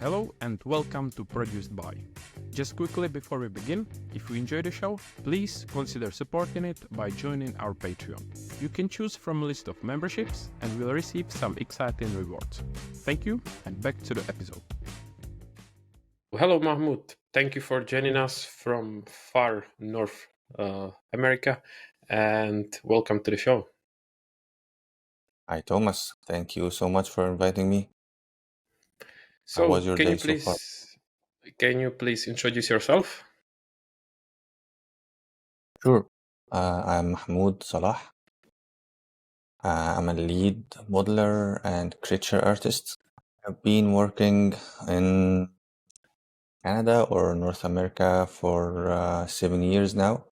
Hello and welcome to Produced By. Just quickly before we begin, if you enjoy the show, please consider supporting it by joining our Patreon. You can choose from a list of memberships and will receive some exciting rewards. Thank you, and back to the episode. Hello, Mahmoud. Thank you for joining us from far North America, and welcome to the show. Hi, Thomas. Thank you so much for inviting me. How So, was your day so far? can you please introduce yourself? Sure. I'm Mahmoud Salah. I'm a lead modeler and creature artist. I've been working in Canada or North America for 7 years now.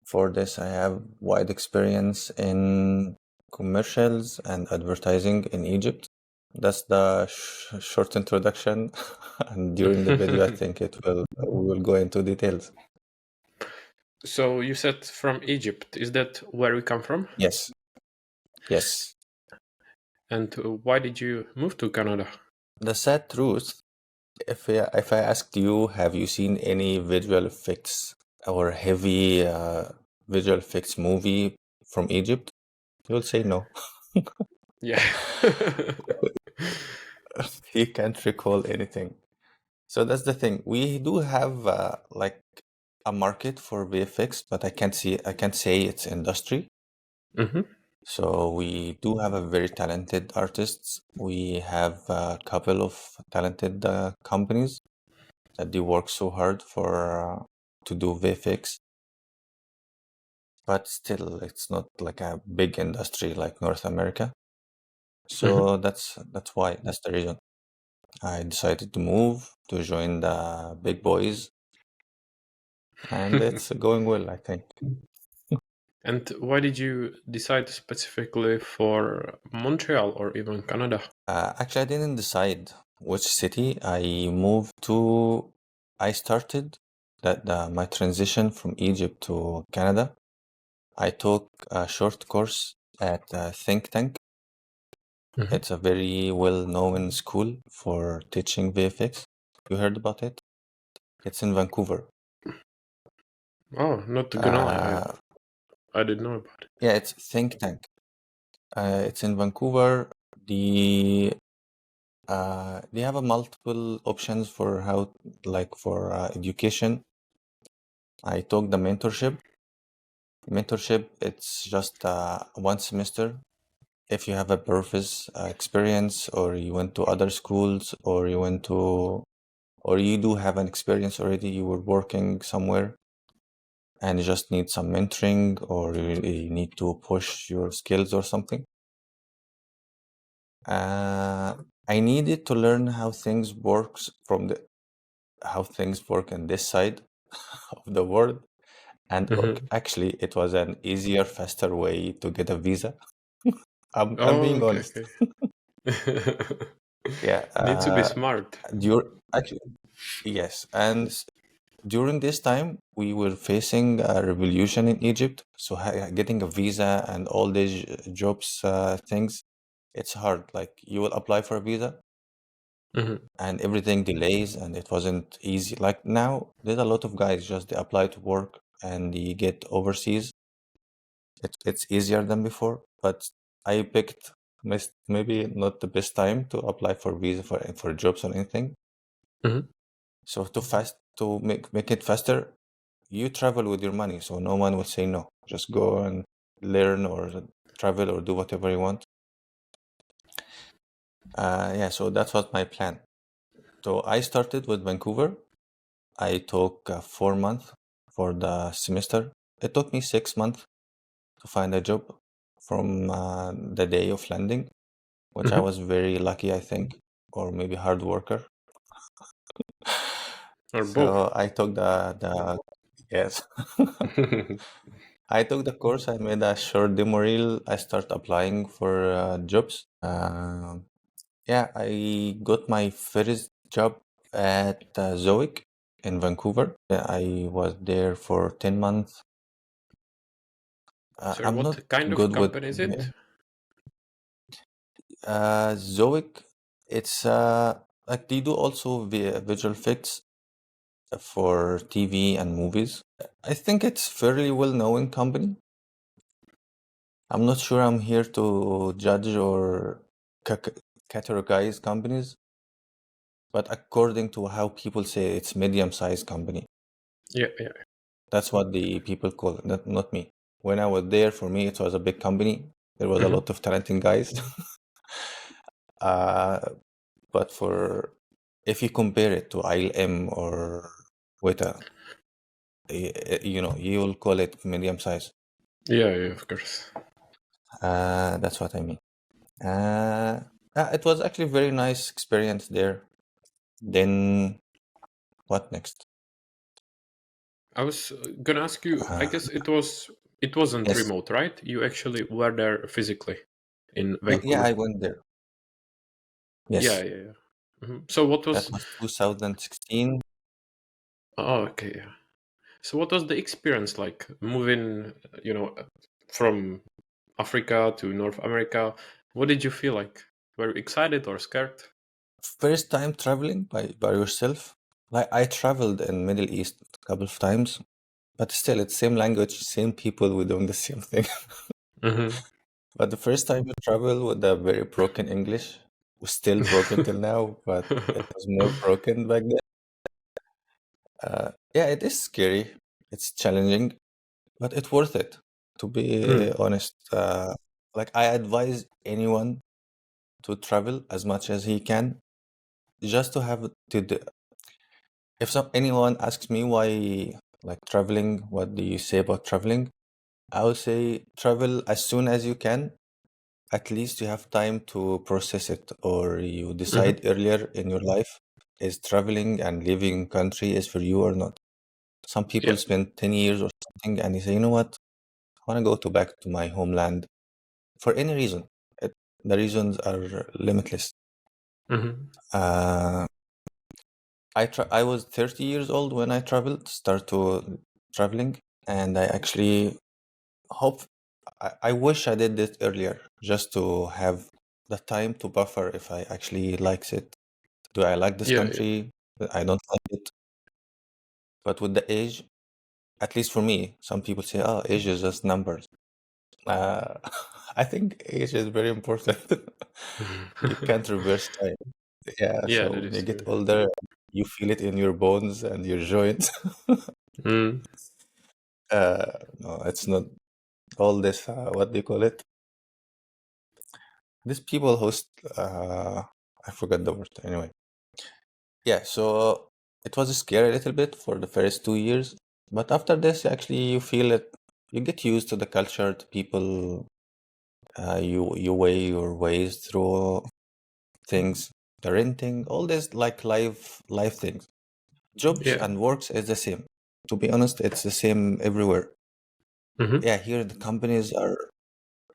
For this, I have wide experience in commercials and advertising in Egypt. That's the short introduction. And during the video, I think we will go into details. So, you said from Egypt. Is that where we come from? Yes. Yes. And why did you move to Canada? The sad truth, if I asked you, have you seen any visual effects or heavy visual effects movie from Egypt? You'll say no. Yeah. You can't recall anything. So that's the thing. We do have like a market for VFX, but I can't say it's industry. Mhm. So we do have a very talented artists. We have a couple of talented companies that they work so hard for to do VFX, but still it's not like a big industry like North America. So that's the reason I decided to move to join the big boys, and it's going well, I think. And why did you decide specifically for Montreal or even Canada? Actually, I didn't decide which city I moved to. I started my transition from Egypt to Canada. I took a short course at Think Tank. Mhm. It's a very well-known school for teaching VFX. You heard about it? It's in Vancouver. Oh, not gonna lie, Uh, I didn't know about it. yeah, it's Think Tank. It's in Vancouver. They have a multiple options for how, like for education. I took the mentorship. Mentorship, it's just 1 semester. If you have a previous experience, or you went to other schools, or you do have an experience already, you were working somewhere, and you just need some mentoring, or you need to push your skills or something. I needed to learn how things work in this side of the world. And Mhm. actually, it was an easier, faster way to get a visa. I'm Oh, being okay, honest. okay. Yeah. Need to be smart. Actually, yes. And during this time, we were facing a revolution in Egypt. So getting a visa and all these jobs things, it's hard. Like you will apply for a visa, Mhm. and everything delays, and it wasn't easy. Like now, there's a lot of guys just they apply to work and they get overseas. It's easier than before, but I picked maybe not the best time to apply for visa for jobs or anything. Mhm. So to make it faster, you travel with your money, so no one will say no. Just go and learn or travel or do whatever you want. Yeah, so that was my plan. So I started with Vancouver. I took 4 months for the semester. It took me 6 months to find a job from the day of landing, which I Mhm. was very lucky, I think, or maybe hard worker. Or both. So I took the yes, I took the course. I made a short demo reel. I started applying for jobs. Yeah, I got my first job at Zoic in Vancouver. I was there for 10 months. Sorry, I'm not what kind of good with company is it? Zoic. It's like they do also visual effects for TV and movies. I think it's fairly well-known company. I'm not sure I'm here to judge or categorize companies, but according to how people say, it's medium-sized company. Yeah, yeah. That's what the people call it, not me. When I was there, for me, it was a big company. There was a Mhm. lot of talented guys. uh, but if you compare it to ILM or Weta, you will call it medium size. Yeah, yeah, of course. That's what I mean. It was actually a very nice experience there. Then what next? I was gonna ask you. I Uh, guess it wasn't yes. remote, right? You actually were there physically in No, yeah, I Vancouver. went there. Yeah, Yes, yeah, yeah. So what that was? was 2016. Oh, okay, yeah. So what was the experience like moving, from Africa to North America? What did you feel like? Were you excited or scared? First time traveling by yourself. Like I traveled in Middle East a couple of times, but still, it's same language, same people. We're doing the same thing. Mm-hmm. But the first time you travel with a very broken English, was still broken till now, but it was more broken back then. Yeah, it is scary. It's challenging, but it's worth it. To be Mm. honest, like I advise anyone to travel as much as he can, just to have to. If anyone asks me why, like traveling, what do you say about traveling? I would say travel as soon as you can. At least you have time to process it, or you Mm-hmm. decide earlier in your life, is traveling and living country is for you or not. Some Yeah. people spend 10 years or something and they say, you know what, I want to go back to my homeland for any reason. It, the reasons are limitless. Mm-hmm. Uh, I was 30 years old when I traveled, start to traveling, and I actually hope I wish I did this earlier, just to have the time to buffer if I actually likes it. Do I like this Yeah, yeah, country? I don't like it. But with the age, at least for me, some people say, "Oh, age is just numbers." Uh, I think age is very important. You can't reverse time. Yeah, yeah. so That when you is get true. older, you feel it in your bones and your joints. Mm. No, it's not all this. What do you call it? These people host. I forgot the word. Anyway, yeah. So it was scary a little bit for the first 2 years, but after this, actually, you feel it. You get used to the culture, to people. You weigh your ways through things, the renting, all this like life things. Jobs Yeah. and works is the same. To be honest, it's the same everywhere. Mm-hmm. Yeah, here the companies are,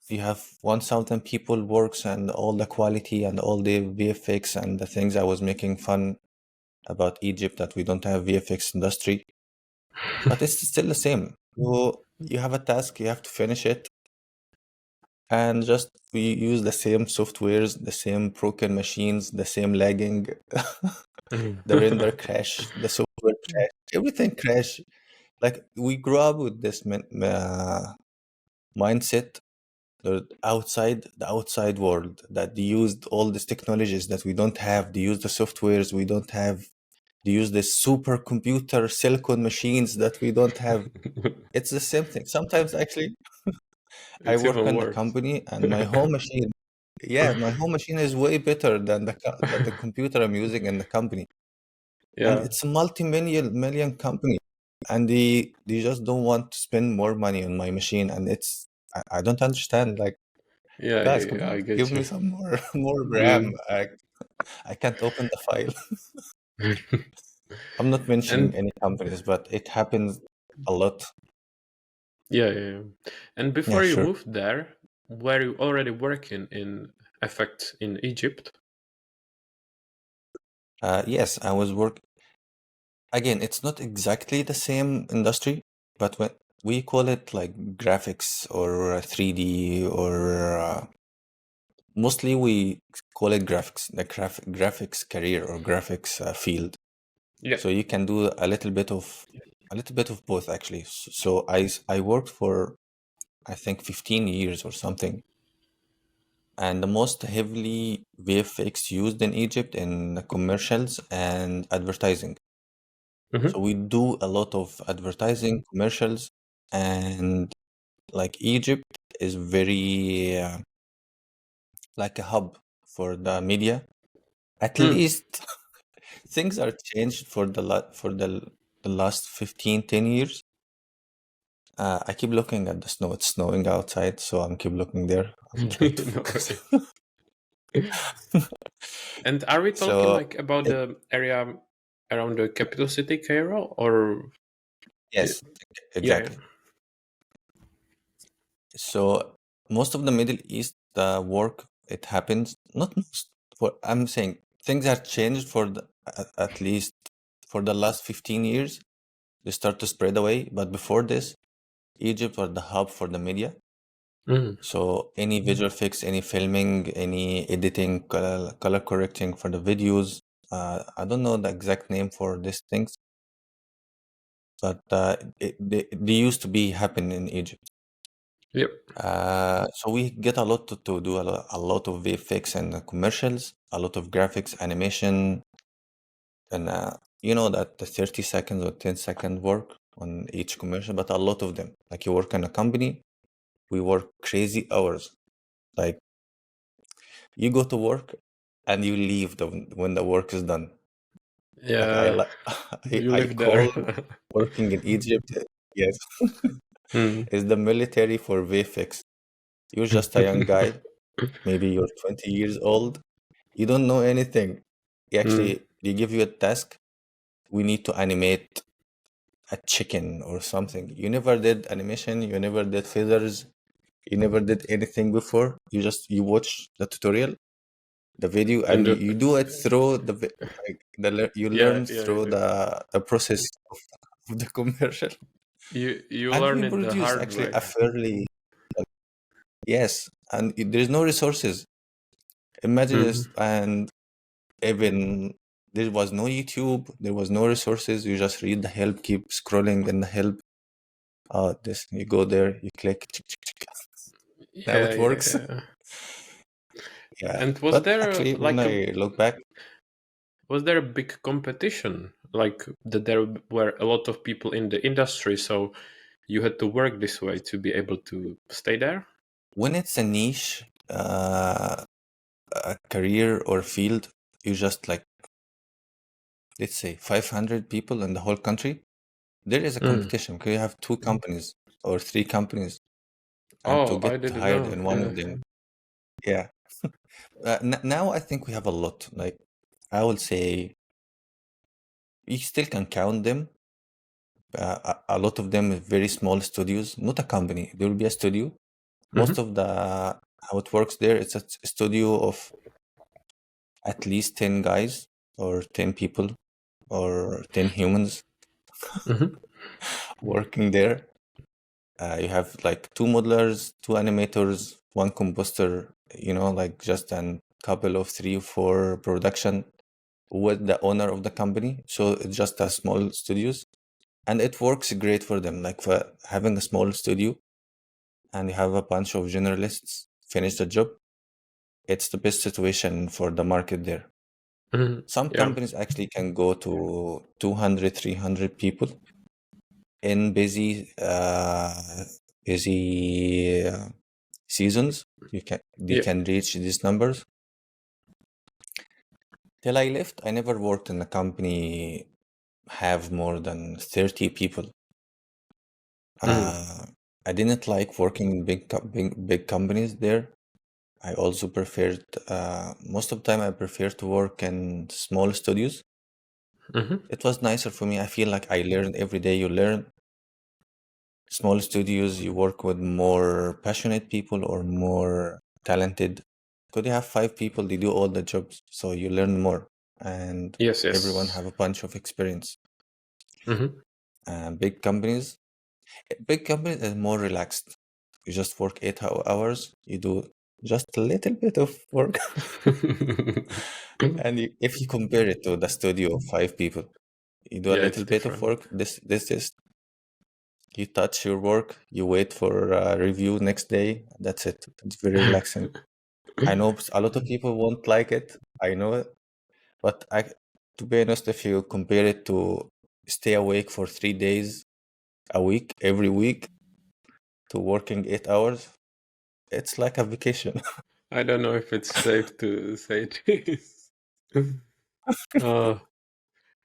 you have 1,000 people works and all the quality and all the VFX and the things I was making fun about Egypt that we don't have VFX industry, but it's still the same. You have a task, you have to finish it, and just we use the same softwares, the same broken machines, the same lagging, the render crash, the software crash, everything crash. Like we grew up with this mindset, the outside world, that they used all these technologies that we don't have. They use the softwares we don't have. They use the supercomputer silicon machines that we don't have. It's the same thing. Sometimes actually, I It's work even on the worse. company and my home machine, yeah, my home machine is way better than the computer I'm using in the company. And Yeah, it's a multi-million company, and they just don't want to spend more money on my machine. And I don't understand. Like, yeah, guys, yeah, come yeah, I on, get give me you. some more more RAM. Mm. I can't open the file. I'm not mentioning And any companies, but it happens a lot. yeah, yeah, yeah. And Yeah, before you sure. moved there, were you already working in effect in Egypt? Yes, I was work again. It's not exactly the same industry, but when we call it like graphics or 3D or Mostly we call it graphics, the graphics career or graphics field. Yeah. So you can do a little bit of both actually. So I worked for I think 15 years or something, and the most heavily VFX used in Egypt in commercials and advertising. So Mm-hmm. we do a lot of advertising, commercials, and like Egypt is very like a hub for the media. At Mm. least things are changed for the last 15, 10 years. I keep looking at the snow. It's snowing outside, so I'm keep looking there. I'm trying to No focus. worries. And are we talking So like about it, the area around the capital city, Cairo, or yes, yeah, yeah. exactly. So most of the Middle East, the work it happens not most. For I'm saying things have changed for at least for the last 15 years. They start to spread away, but before this, Egypt was the hub for the media. Mm. So any visual fix, any filming, any editing, color correcting for the videos. I don't know the exact name for these things, but they used to be happen in Egypt. Yep. So we get a lot to do a lot of VFX and commercials, a lot of graphics, animation, and you know that the 30 seconds or 10-second work on each commercial, but a lot of them. Like you work in a company, we work crazy hours. Like you go to work and you leave when the work is done. Like Yeah, you I live there. call working in Egypt, yes, Mm. is the military for VFX. You're just a young guy, maybe you're 20 years old, you don't know anything. Mm. They give you a task. We need to animate a chicken or something. You never did animation, you never did feathers, you never did anything before. You watch the tutorial, the video, and And you do it through you yeah, learn yeah, you through do. the process of the commercial. You And learn we it the produce hard actually way. a fairly yes, and there's no resources. Imagine Mm. this, and even there was no YouTube, there was no resources. You just read the help, keep scrolling in the help. This you go there, you click, tick, tick, tick. Now Yeah, it yeah, works. yeah. Yeah, And was but there actually, when like a I look back, was there a big competition? Like that there were a lot of people in the industry, so you had to work this way to be able to stay there? when it's a niche, a career or field, you just like let's say 500 people in the whole country. There is a Mm. competition because you have two companies or three companies, and to Oh, I get didn't hired know. in one Yeah. of them, yeah. Now I think we have a lot. Like I will say, you still can count them. A lot of them are very small studios, not a company. There will be a studio. Most Mm-hmm. of the how it works there, it's a studio of at least 10 guys or 10 people or 10 humans Mm-hmm. working there. You have like two modelers, two animators, one composer, like just a couple of three or four production with the owner of the company. So it's just a small studios and it works great for them. Like for having a small studio and you have a bunch of generalists finish the job, it's the best situation for the market there. Mm-hmm. Some Yeah. companies actually can go to 200, 300 people in busy seasons. They Yeah. can reach these numbers. Till I left, I never worked in a company have more than 30 people. Mm. I didn't like working in big companies there. I also preferred most of the time I prefer to work in small studios. Mm-hmm. It was nicer for me. I feel like I learn every day. You learn small studios. You work with more passionate people or more talented. Because you have five people, they do all the jobs, so you learn more, and Yes, everyone yes. have a bunch of experience. Mm-hmm. Big companies, big companies is more relaxed. You just work 8 hours. You do just a little bit of work. And if you compare it to the studio of 5 people, you do a Yeah, it's little bit of different. work. This is you touch your work, you wait for a review next day. That's it. It's very relaxing. I know a lot of people won't like it. I know it, but to be honest, if you compare it to stay awake for 3 days a week, every week, to working 8 hours, it's like a vacation. I don't know if it's safe to say this. uh,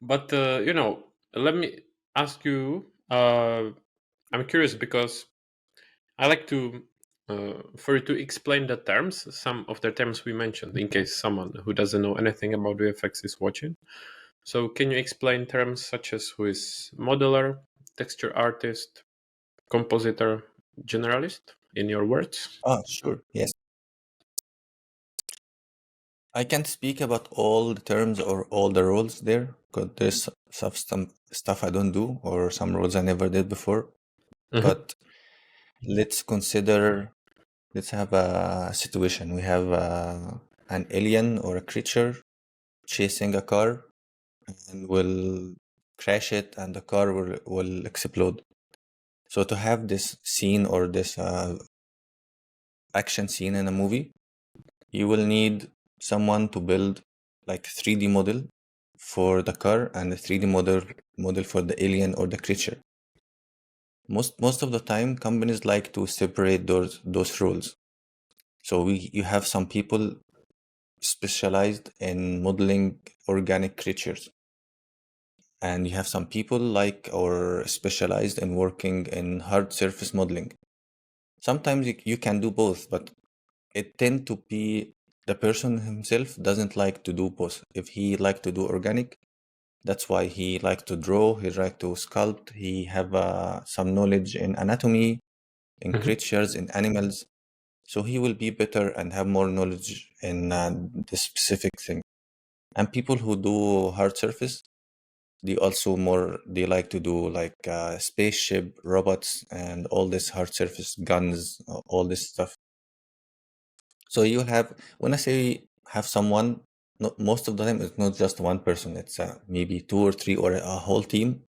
but let me ask you. I'm curious because I like to for you to explain the terms, some of the terms we mentioned, in case someone who doesn't know anything about VFX is watching. So, can you explain terms such as who is modeler, texture artist, compositor, generalist, in your words? Sure. Yes. I can't speak about all the terms or all the roles there because there's some stuff I don't do or some roles I never did before. Mm-hmm. But let's consider, let's have a situation. We have an alien or a creature chasing a car and will crash it and the car will explode. So to have this scene or this action scene in a movie, you will need someone to build like 3D model for the car and a 3D model for the alien or the creature. Most of the time, companies like to separate those roles. So you have some people specialized in modeling organic creatures, and you have some people like or specialized in working in hard surface modeling. Sometimes you can do both, but it tend to be the person himself doesn't like to do both. If he like to do organic, that's why he like to draw, he like to sculpt, he have some knowledge in anatomy, in Mm-hmm. creatures, in animals. So he will be better and have more knowledge in this specific thing. And people who do hard surface, they like to do like spaceship, robots, and all this hard surface guns, all this stuff. So you have, when I say have someone, most of the time it's not just one person. It's maybe 2 or 3 or a whole team.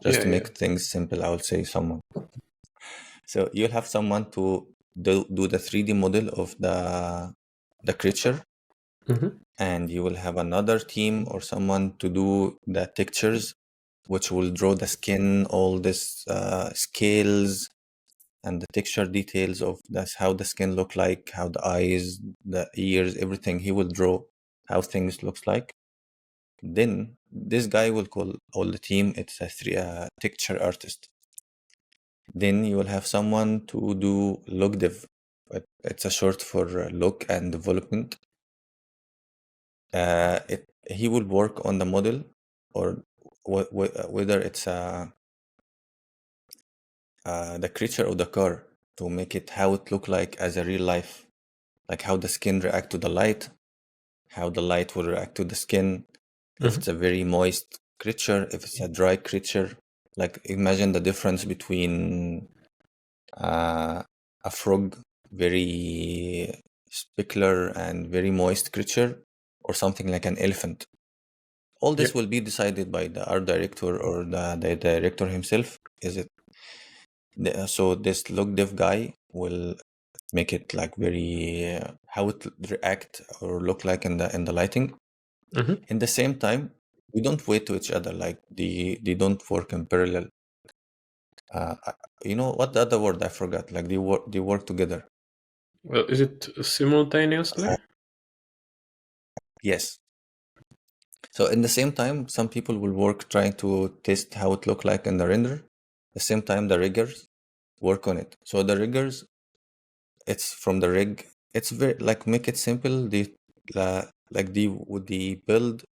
Just Yeah, to yeah. make things simple, I would say someone. So you'll have someone to do the 3D model of the creature, Mm-hmm. and you will have another team or someone to do the textures, which will draw the skin, all this scales and the texture details of that's how the skin look like, how the eyes, the ears, everything. He will draw how things looks like. Then this guy will call all the team. It's a texture artist. Then you will have someone to do look dev. But it's a short for look and development. He will work on the model, or whether it's the creature of the car, to make it how it look like as a real life, like how the skin react to the light, how the light will react to the skin. If Mm-hmm. it's a very moist creature, if it's a dry creature, like imagine the difference between a frog, very specular and very moist creature, or something like an elephant. All Yeah. this will be decided by the art director or the director himself. Is it so? This look dev guy will make it like very how it react or look like in the lighting. Mm-hmm. In the same time, we don't wait to each other. Like they don't work in parallel. Uh, I- you know what the other word I forgot? Like they work together. Well, is it simultaneously? Yes. So in the same time, some people will work trying to test how it look like in the render. The same time, the riggers work on it. So the riggers, it's from the rig. It's very like make it simple. They build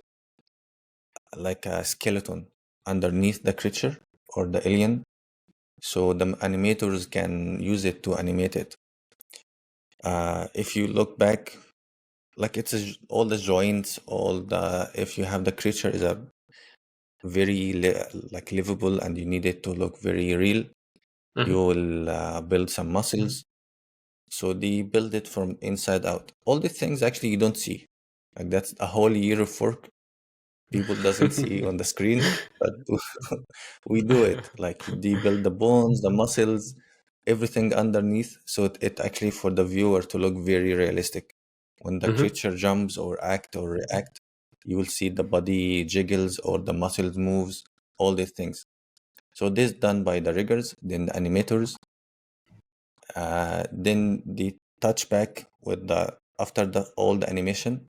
like a skeleton underneath the creature or the alien, so the animators can use it to animate it. If you look back, like all the joints, all the if you have the creature is a very like livable and you need it to look very real, Mm-hmm. you will build some muscles, So they build it from inside out. All the things actually you don't see. Like that's a whole year of work people doesn't see on the screen, but we do it. Like they build the bones, the muscles, everything underneath. So it actually for the viewer to look very realistic. When the Mhm. creature jumps or act or react, you will see the body jiggles or the muscles moves, all these things. So this done by the riggers, then the animators, then the touchback with the after the all the animation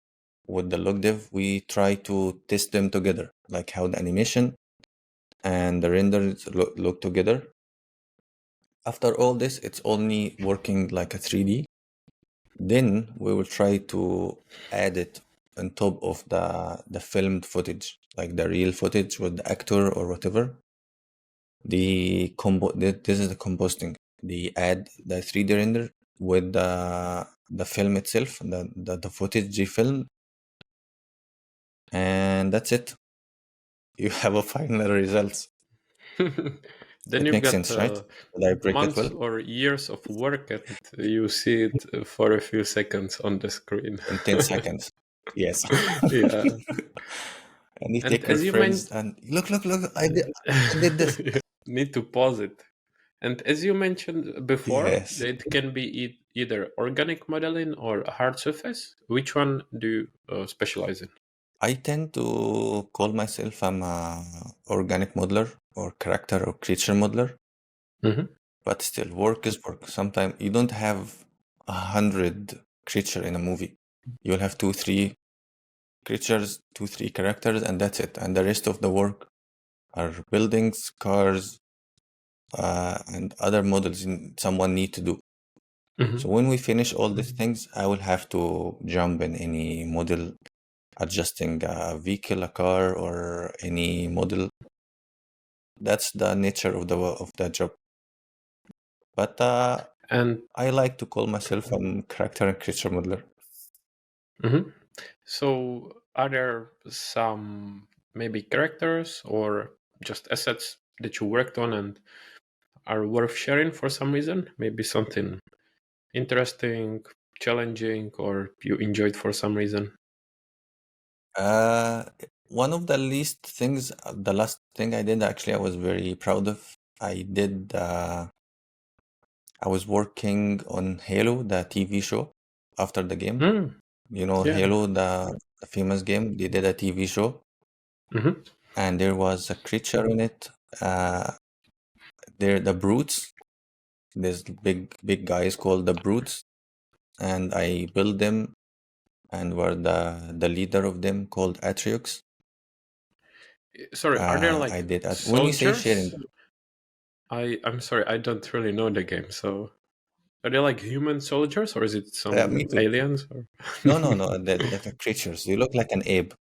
with the log div, we try to test them together, like how the animation and the renders look together. After all this, it's only working like a 3D. Then we will try to add it on top of the filmed footage, like the real footage with the actor or whatever. This is the composting. They add the 3D render with the film itself, the footage they film, and that's it. You have a final results. Then It you've makes got sense, right? Did I break it months well? or years of work, and you see it for a few seconds on the screen. In 10 seconds. Yes. Yeah. And you And take your as you friends mentioned, and look, I did this. need to pause it. And as you mentioned before, Yes. it can be either organic modeling or a hard surface. Which one do you specialize in? I tend to call myself I'm a organic modeler or character or creature modeler, Mm-hmm. but still work is work. Sometimes you don't have 100 creature in a movie. You'll have two, three creatures, two, three characters, and that's it. And the rest of the work are buildings, cars, and other models someone need to do. Mm-hmm. So when we finish all these things, I will have to jump in any model, adjusting a vehicle, a car, or any model. That's the nature of the job. But And I like to call myself a character and creature modeler. mhm. So are there some maybe characters or just assets that you worked on and are worth sharing for some reason? Maybe something interesting, challenging, or you enjoyed for some reason? Uh, One of the least things, the last thing I did actually, I was very proud of. I was working on Halo, the TV show, after the game. Mm, You know, yeah. Halo, the famous game, they did a TV show, Mm-hmm. and there was a creature in it. Uh, they're the brutes. There's big guys called the brutes, and I built them and were the leader of them called Atriox. Sorry, are there I like did when you say sharing, soldiers? I'm sorry, I don't really know the game. So are they like human soldiers, or is it me some too. aliens? Or No, the creatures. They look like an ape,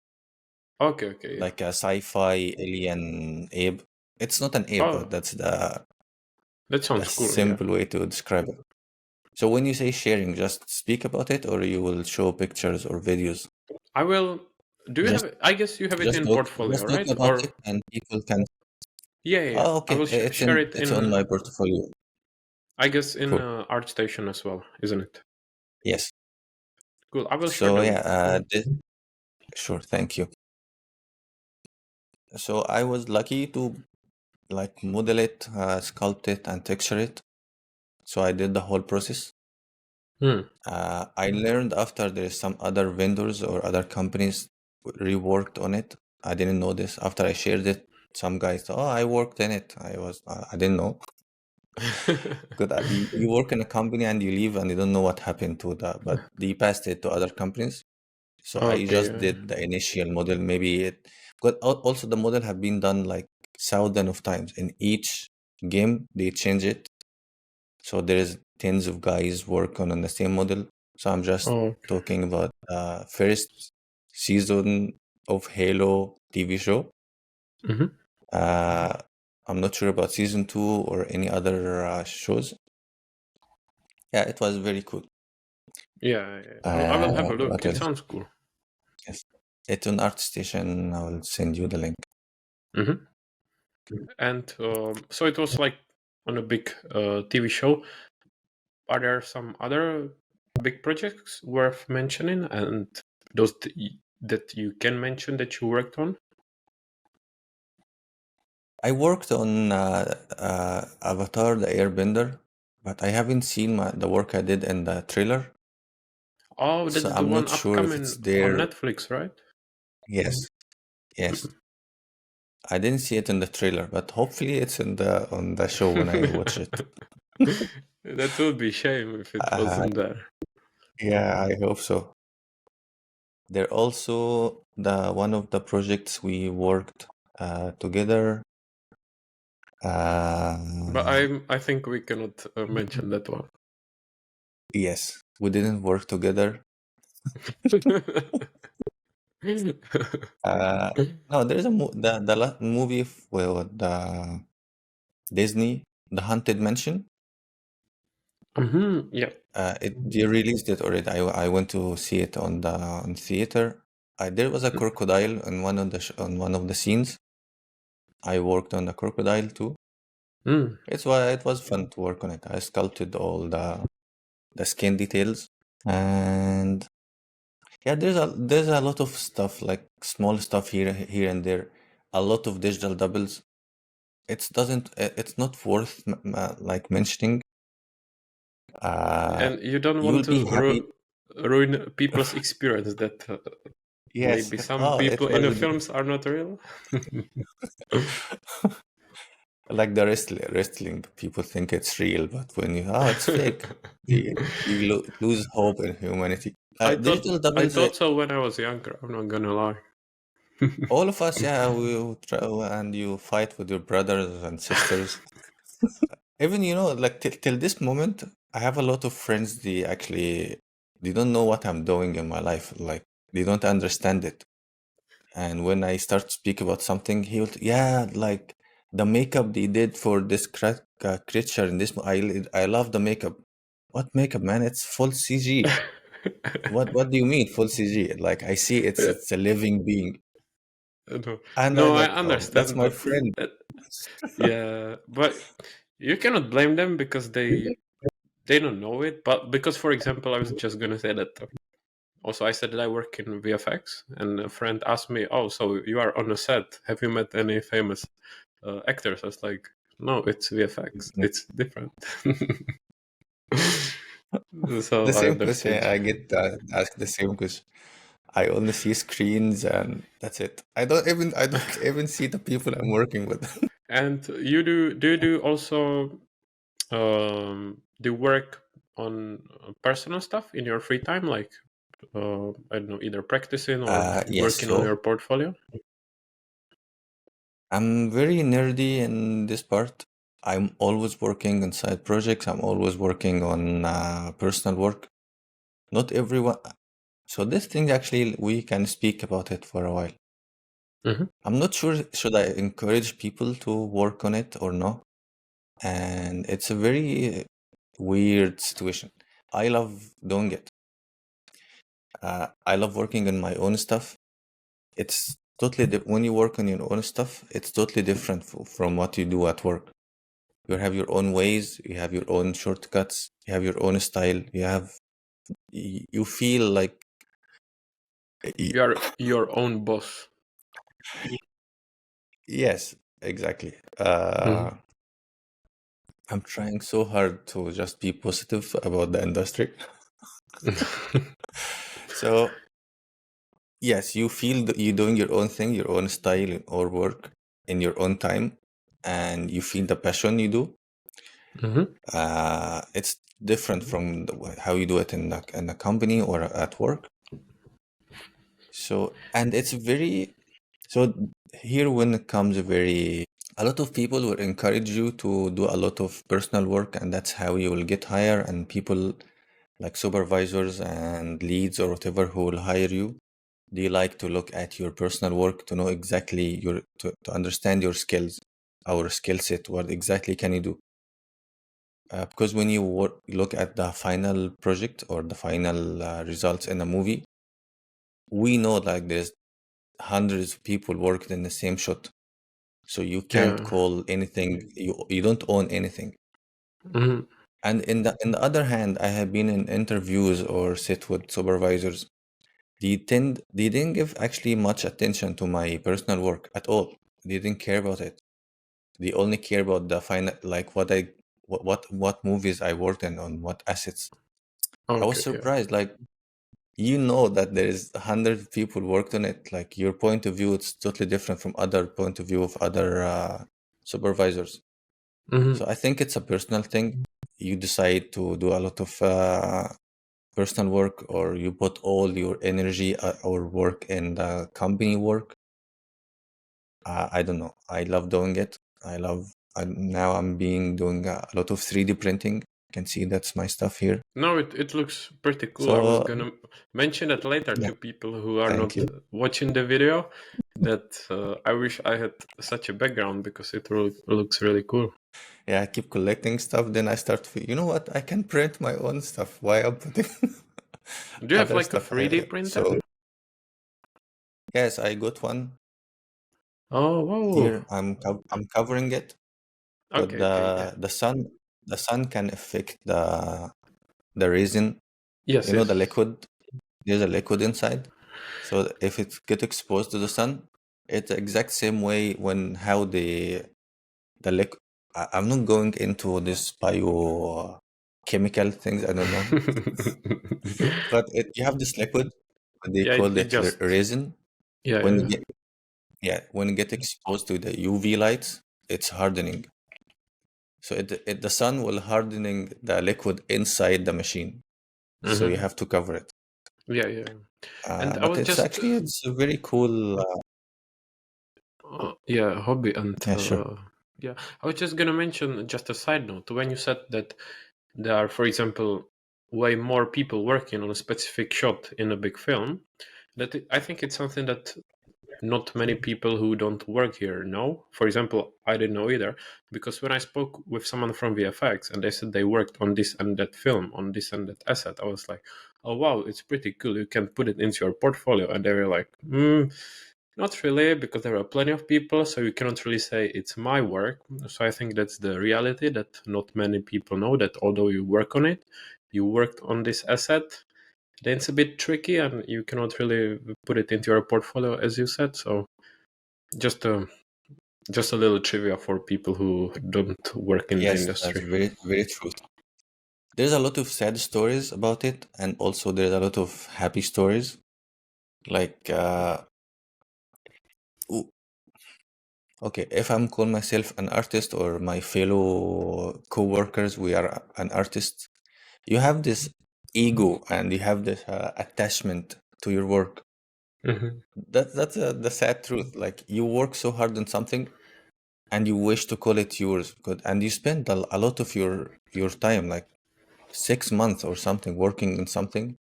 okay, okay, yeah. like a sci-fi alien ape. It's not an ape, but Oh, that's the that sounds cool. Yeah. simple way to describe it. So when you say sharing, just speak about it, or you will show pictures or videos. I will. Do you Just have? I guess you have it just in talk, portfolio, just talk right? about Or it, and people can. yeah, yeah, yeah. Oh, I okay. will share it It's on in. my portfolio. I guess in Cool. ArtStation as well, isn't it? Yes. Cool. I will share So the yeah, link. Yeah. sure. Thank you. So I was lucky to like model it, sculpt it, and texture it. So I did the whole process. Hmm. I learned after there is some other vendors or other companies reworked on it. I didn't know this. After I shared it, some guys, oh, I worked in it. I didn't know. Because you work in a company and you leave and you don't know what happened to that, but they passed it to other companies. So I Okay. just did the initial model. Maybe because also the model have been done like thousands of times. In each game, they change it. So there is tens of guys working on the same model. So I'm just Okay. talking about first season of Halo TV show. Mm-hmm. Uh, I'm not sure about season 2 or any other shows. Yeah, it was very cool. Yeah, yeah. I will have a look. What It else? sounds cool. Yes. It's on ArtStation. I will send you the link. Mm-hmm. And so it was like on a big TV show. are there some other big projects worth mentioning, and those that you can mention that you worked on? I worked on Avatar: The Airbender, but I haven't seen the work I did in the trailer, Oh, so that's the I'm one not sure if it's upcoming on there. Netflix, right? Yes, yes. I didn't see it in the trailer, but hopefully it's in the on the show when I watch it. That would be a shame if it Uh, wasn't there. yeah, I hope so. They're also the one of the projects we worked together. But Uh, I think we cannot mention that one. yes, we didn't work together. Uh, no, there's the movie with the Disney, The Haunted Mansion. Yeah. They released it already. I went to see it on theater. There was a crocodile in on one of the scenes. I worked on the crocodile too. Mm. It was fun to work on it. I sculpted all the skin details, and yeah, there's a lot of stuff, like small stuff here and there. A lot of digital doubles. It's not worth like mentioning. And you don't You will want be to happy. ruin people's experience that Yes. maybe some Oh, it people in was the films are not real. like the wrestling. People think it's real, but when it's fake. You lose hope in humanity. Digital I doubles. thought so when I was younger. I'm not gonna lie. All of us, yeah, we will try, and you fight with your brothers and sisters. Even like till this moment, I have a lot of friends. They don't know what I'm doing in my life. Like they don't understand it. And when I start to speak about something, yeah, like the makeup they did for this creature in this. I love the makeup. What makeup, man? It's full CG. What do you mean full CG? Like I see it's a living being, No, and I no, I like, oh, that's understand, my but friend. yeah, but you cannot blame them because they don't know it. But because, for example, I was just gonna say that. Also, I said that I work in VFX, and a friend asked me, "Oh, so you are on a set? Have you met any famous actors?" I was like, "No, it's VFX. It's different." The So I same question. understood. I get asked the same question. I only see screens and that's it. I don't even see the people I'm working with. And do you do also do you work on personal stuff in your free time, like I don't know, either practicing or Yes, working on so your portfolio? I'm very nerdy in this part. I'm always working on side projects. I'm always working on personal work. Not everyone. So this thing actually, we can speak about it for a while. Hmm. I'm not sure should I encourage people to work on it or not. And it's a very weird situation. I love doing it. I love working on my own stuff. It's totally when you work on your own stuff, it's totally different from what you do at work. You have your own ways, you have your own shortcuts, you have your own style. You feel like y- You are your own boss. yes, exactly. Hmm. I'm trying so hard to just be positive about the industry. So yes, you feel that you're doing your own thing, your own style or work in your own time, and you feel the passion you do. Hmm. It's different from how you do it in a company or at work. So, and it's very, so here when it comes a lot of people will encourage you to do a lot of personal work, and that's how you will get higher. And people like supervisors and leads or whatever who will hire you, they like to look at your personal work to know exactly to understand your skills, our skill set, what exactly can you do. Because when you look at the final project or the final results in a movie, we know like there's hundreds of people worked in the same shot. So you can't Yeah. call anything, you don't own anything. Hmm. And in the other hand, I have been in interviews or sit with supervisors. They didn't give actually much attention to my personal work at all. They didn't care about it. They only care about the final, like what movies I worked in on what assets. I was Okay, yeah. surprised, like you know that there is 100 people worked on it. Like your point of view, it's totally different from other point of view of other supervisors. Hmm. So I think it's a personal thing. You decide to do a lot of personal work, or you put all your energy or work in the company work. I don't know. I love doing it. Now I'm doing a lot of 3D printing. You can see that's my stuff here. No, it looks pretty cool. I was So gonna mention it later yeah, to people who are thank not you. watching the video that I wish I had such a background because it really looks really cool. Yeah, I keep collecting stuff. Then I start to, you know what? I can print my own stuff. Why I'm putting Do you have other like a stuff? 3D printer? So yes, I got one Oh, wow. here. I'm covering it, but Okay, okay, yeah. the sun can affect the resin. Yes, You know yes. the liquid. There's a liquid inside. So if it get exposed to the sun, it's the exact same way when how the liquid. I'm not going into this chemical things. I don't know, but you have this liquid. They Yeah, call it it just resin. yeah, When yeah, you yeah. get Yeah, when you get exposed to the UV lights, it's hardening. So the sun will hardening the liquid inside the machine. So you Mm-hmm. have to cover it. Yeah, yeah. And I But was just it's a very cool. yeah, hobby and Yeah, sure. yeah, I was just gonna mention just a side note when you said that there are, for example, way more people working on a specific shot in a big film. I think it's something that not many people who don't work here know. For example, I didn't know either because when I spoke with someone from VFX and they said they worked on this and that film, on this and that asset, I was like, oh wow, it's pretty cool. You can put it into your portfolio. And they were like, not really, because there are plenty of people, so you cannot really say it's my work. So I think that's the reality that not many people know that although you work on it, you worked on this asset. Then it's a bit tricky and you cannot really put it into your portfolio, as you said. So just a just a little trivia for people who don't work in the Yes, that's industry. very very true. There's a lot of sad stories about it, and also there's a lot of happy stories. Like, o- okay, if I'm call myself an artist or my fellow co-workers, we are an artist. You have this ego and you have this attachment to your work. Hmm. That's the sad truth. Like you work so hard on something and you wish to call it yours, good, and you spend a lot of your time, like 6 months or something, working on something.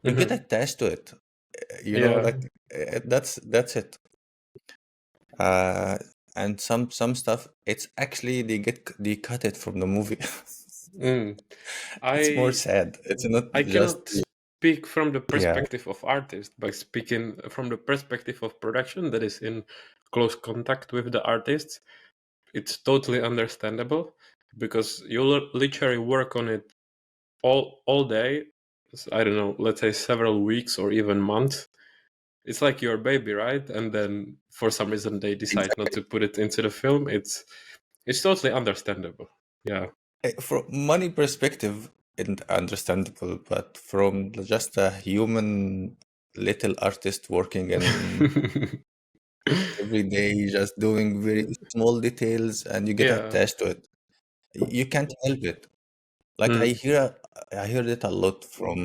You get Hmm. attached to it. Yeah. Like that's it. Uh, and some stuff, it's actually they cut it from the movie. Mm. It's more I sad. It's not I just cannot speak from the yeah. perspective of artist, by speaking from the perspective of production that is in close contact with the artists. It's totally understandable because you literally work on it all day. I don't know, let's say several weeks or even months. It's like your baby, right? And then for some reason they decide not to put it into the film. It's totally understandable. Yeah. From money perspective, it's understandable, but from just a human little artist working in every day, just doing very small details, and you get Yeah. attached to it. You can't help it. Like Mm. I heard it a lot from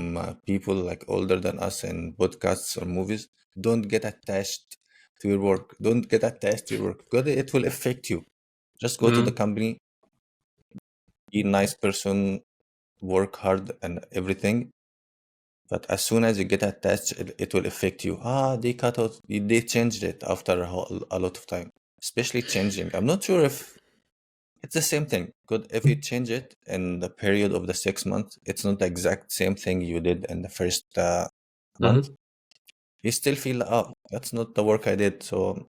people like older than us in podcasts or movies. Don't get attached to your work. Don't get attached to your work because it will affect you. Just go to the Mm. company, be a nice person, work hard and everything. But as soon as you get attached, it will affect you. They cut out, they changed it after a lot of time, especially changing. I'm not sure if it's the same thing. Good. If you change it in the period of the 6 months, it's not the exact same thing you did in the first month. Mhm. You still feel, oh, that's not the work I did. So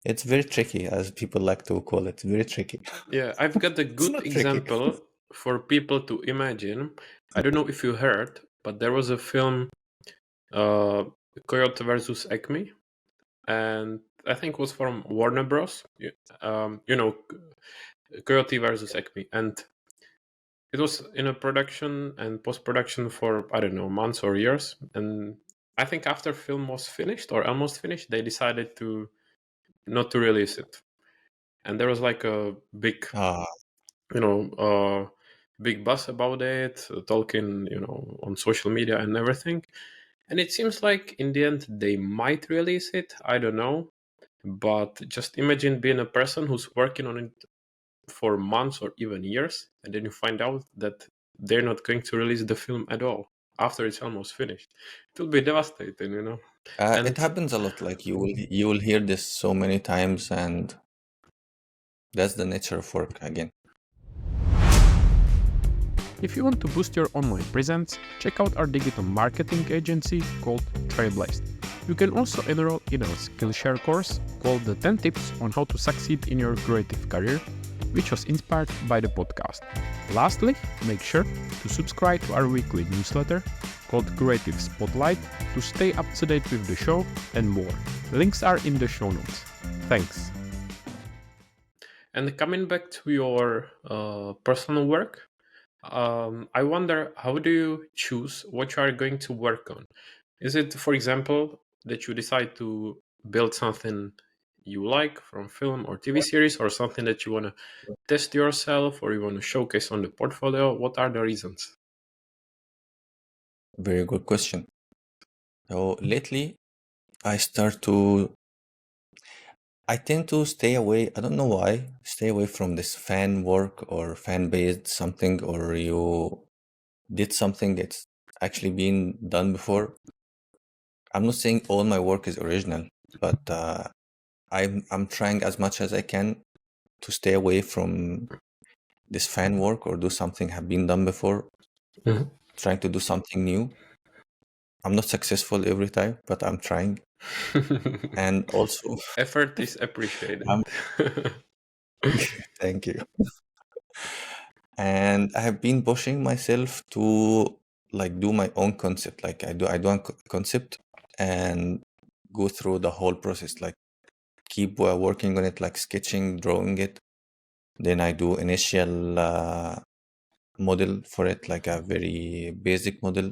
it's very tricky, as people like to call it. Very tricky. Yeah, I've got a It's good not tricky. example for people to imagine, I don't know if you heard, but there was a film, Coyote versus Acme, and I think it was from Warner Bros. Coyote versus Acme, and it was in a production and post-production for, I don't know, months or years. And I think after film was finished or almost finished, they decided to not to release it. And there was like a big, Ah, big buzz about it, talking, on social media and everything. And it seems like in the end they might release it. I don't know. But just imagine being a person who's working on it for months or even years, and then you find out that they're not going to release the film at all after it's almost finished. It will be devastating. it And happens a lot. Like you will hear this so many times, and that's the nature of work again. If you want to boost your online presence, check out our digital marketing agency called Trailblazed. You can also enroll in our Skillshare course called The 10 Tips on How to Succeed in Your Creative Career, which was inspired by the podcast. Lastly, make sure to subscribe to our weekly newsletter called Creative Spotlight to stay up to date with the show and more. Links are in the show notes. Thanks. And coming back to your personal work, I wonder, how do you choose what you are going to work on? Is it, for example, that you decide to build something you like from film or TV series, or something that you want to test yourself or you want to showcase on the portfolio? What are the reasons? Very good question. So lately, I tend to stay away. I don't know why. Stay away from this fan work or fan based something, or you did something that's actually been done before. I'm not saying all my work is original, but I'm trying as much as I can to stay away from this fan work or do something have been done before. Mhm. Trying to do something new. I'm not successful every time, but I'm trying. And also, Effort is appreciated. thank you. And I have been pushing myself to like do my own concept. Like I do a concept and go through the whole process. Like keep working on it, like sketching, drawing it. Then I do initial model for it, like a very basic model.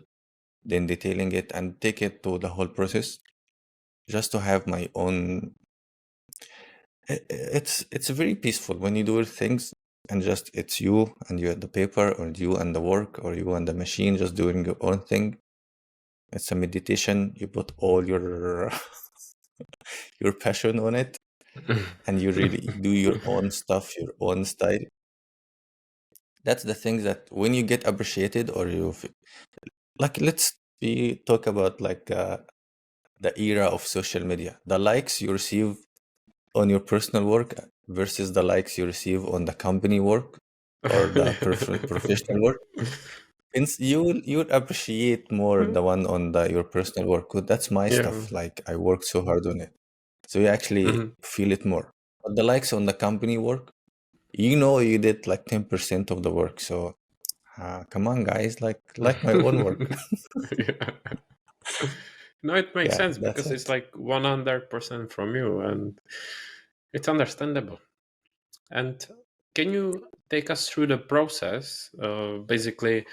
Then detailing it and take it to the whole process, just to have my own. It's very peaceful when you do things and just it's you and you at the paper, or you and the work, or you and the machine, just doing your own thing. It's a meditation. You put all your your passion on it, and you really do your own stuff, your own style. That's the thing that when you get appreciated, or like, let's be talk about like the era of social media, the likes you receive on your personal work versus the likes you receive on the company work or the professional work. You'll appreciate more the one on your personal work. 'Cause that's my Yeah. stuff. Like I worked so hard on it, so you actually feel it more. But the likes on the company work, you did like 10% of the work. So come on, guys, like my own work. Yeah. No, it makes Yeah, sense that's because it's it. like 100% from you, and it's understandable. And can you take us through the process, basically,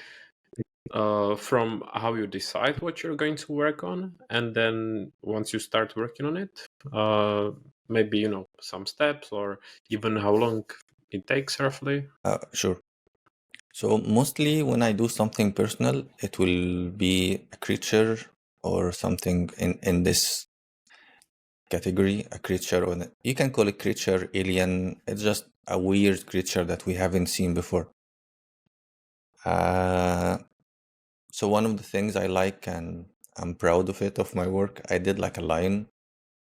from how you decide what you're going to work on, and then once you start working on it, maybe some steps, or even how long it takes roughly? Sure. So mostly when I do something personal, it will be a creature or something in this category, a creature, or you can call it creature, alien. It's just a weird creature that we haven't seen before. So one of the things I like, and I'm proud of it, of my work, I did like a lion,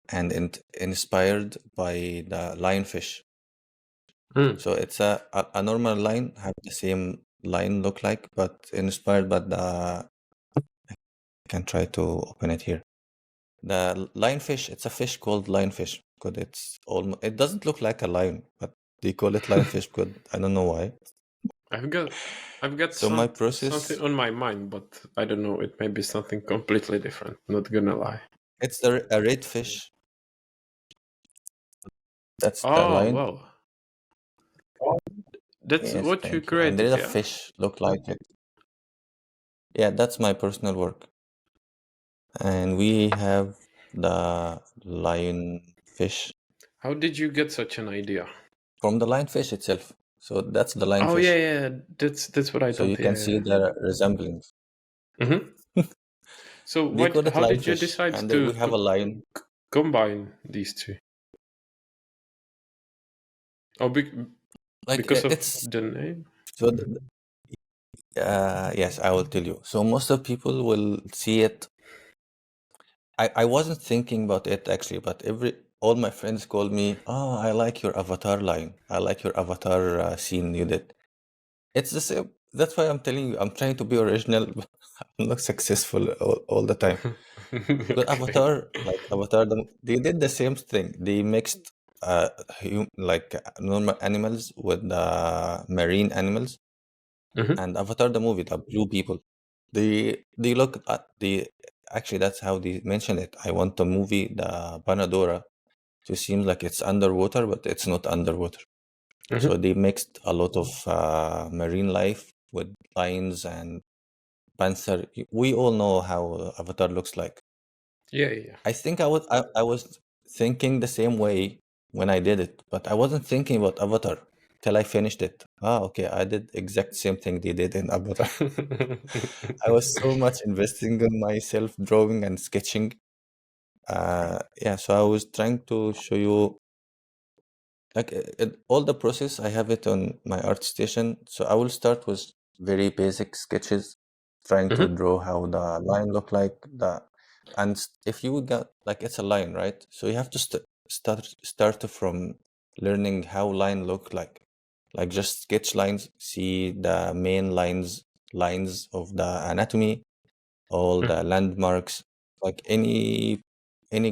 and inspired by the lionfish. So it's a normal lion, have the same lion look like, but inspired by I can try to open it here. The lionfish, it's a fish called lionfish because it doesn't look like a lion, but they call it lionfish because I don't know why. I've got So my something process, on my mind, but I don't know. It may be something completely different. Not gonna lie. it's a red fish. That's the Oh line. well, that's Yes, what you thank you. And there is created, a yeah. fish look like it. Yeah, that's my personal work. And we have the lion fish How did you get such an idea? from the lionfish itself. So that's the Oh yeah, lionfish. yeah. That's what I So you thought. can Yeah, see yeah. the resemblance. So They what? call it How did you lionfish, decide and to we have a lion. combine these two? Oh, Like because of it's the name. so. Yes, I will tell you. So most of people will see it. I wasn't thinking about it actually, but all my friends called me, "Oh, I like your avatar line. I like your avatar scene you did." It's the same. That's why I'm telling you, I'm trying to be original. But I'm not successful all the time. But Okay. Avatar, they did the same thing. They mixed normal animals with marine animals. Mhm. And Avatar the movie, the blue people, they look at the actually that's how they mention it. I want the movie, the Panadora, to seem like it's underwater, but it's not underwater. So Mhm. they mixed a lot of marine life with lions and panther. We all know how Avatar looks like. Yeah, yeah. I think I was thinking the same way when I did it, but I wasn't thinking about Avatar till I finished it. Ah, okay, I did exact same thing they did in Avatar. I was so much investing in myself drawing and sketching. Yeah, so I was trying to show you like all the process. I have it on my art station. So I will start with very basic sketches, trying to Mhm. draw how the line look like. If you got like it's a line, right? So you have to start from learning how line look like just sketch lines, see the main lines of the anatomy, all the Mhm. landmarks, like any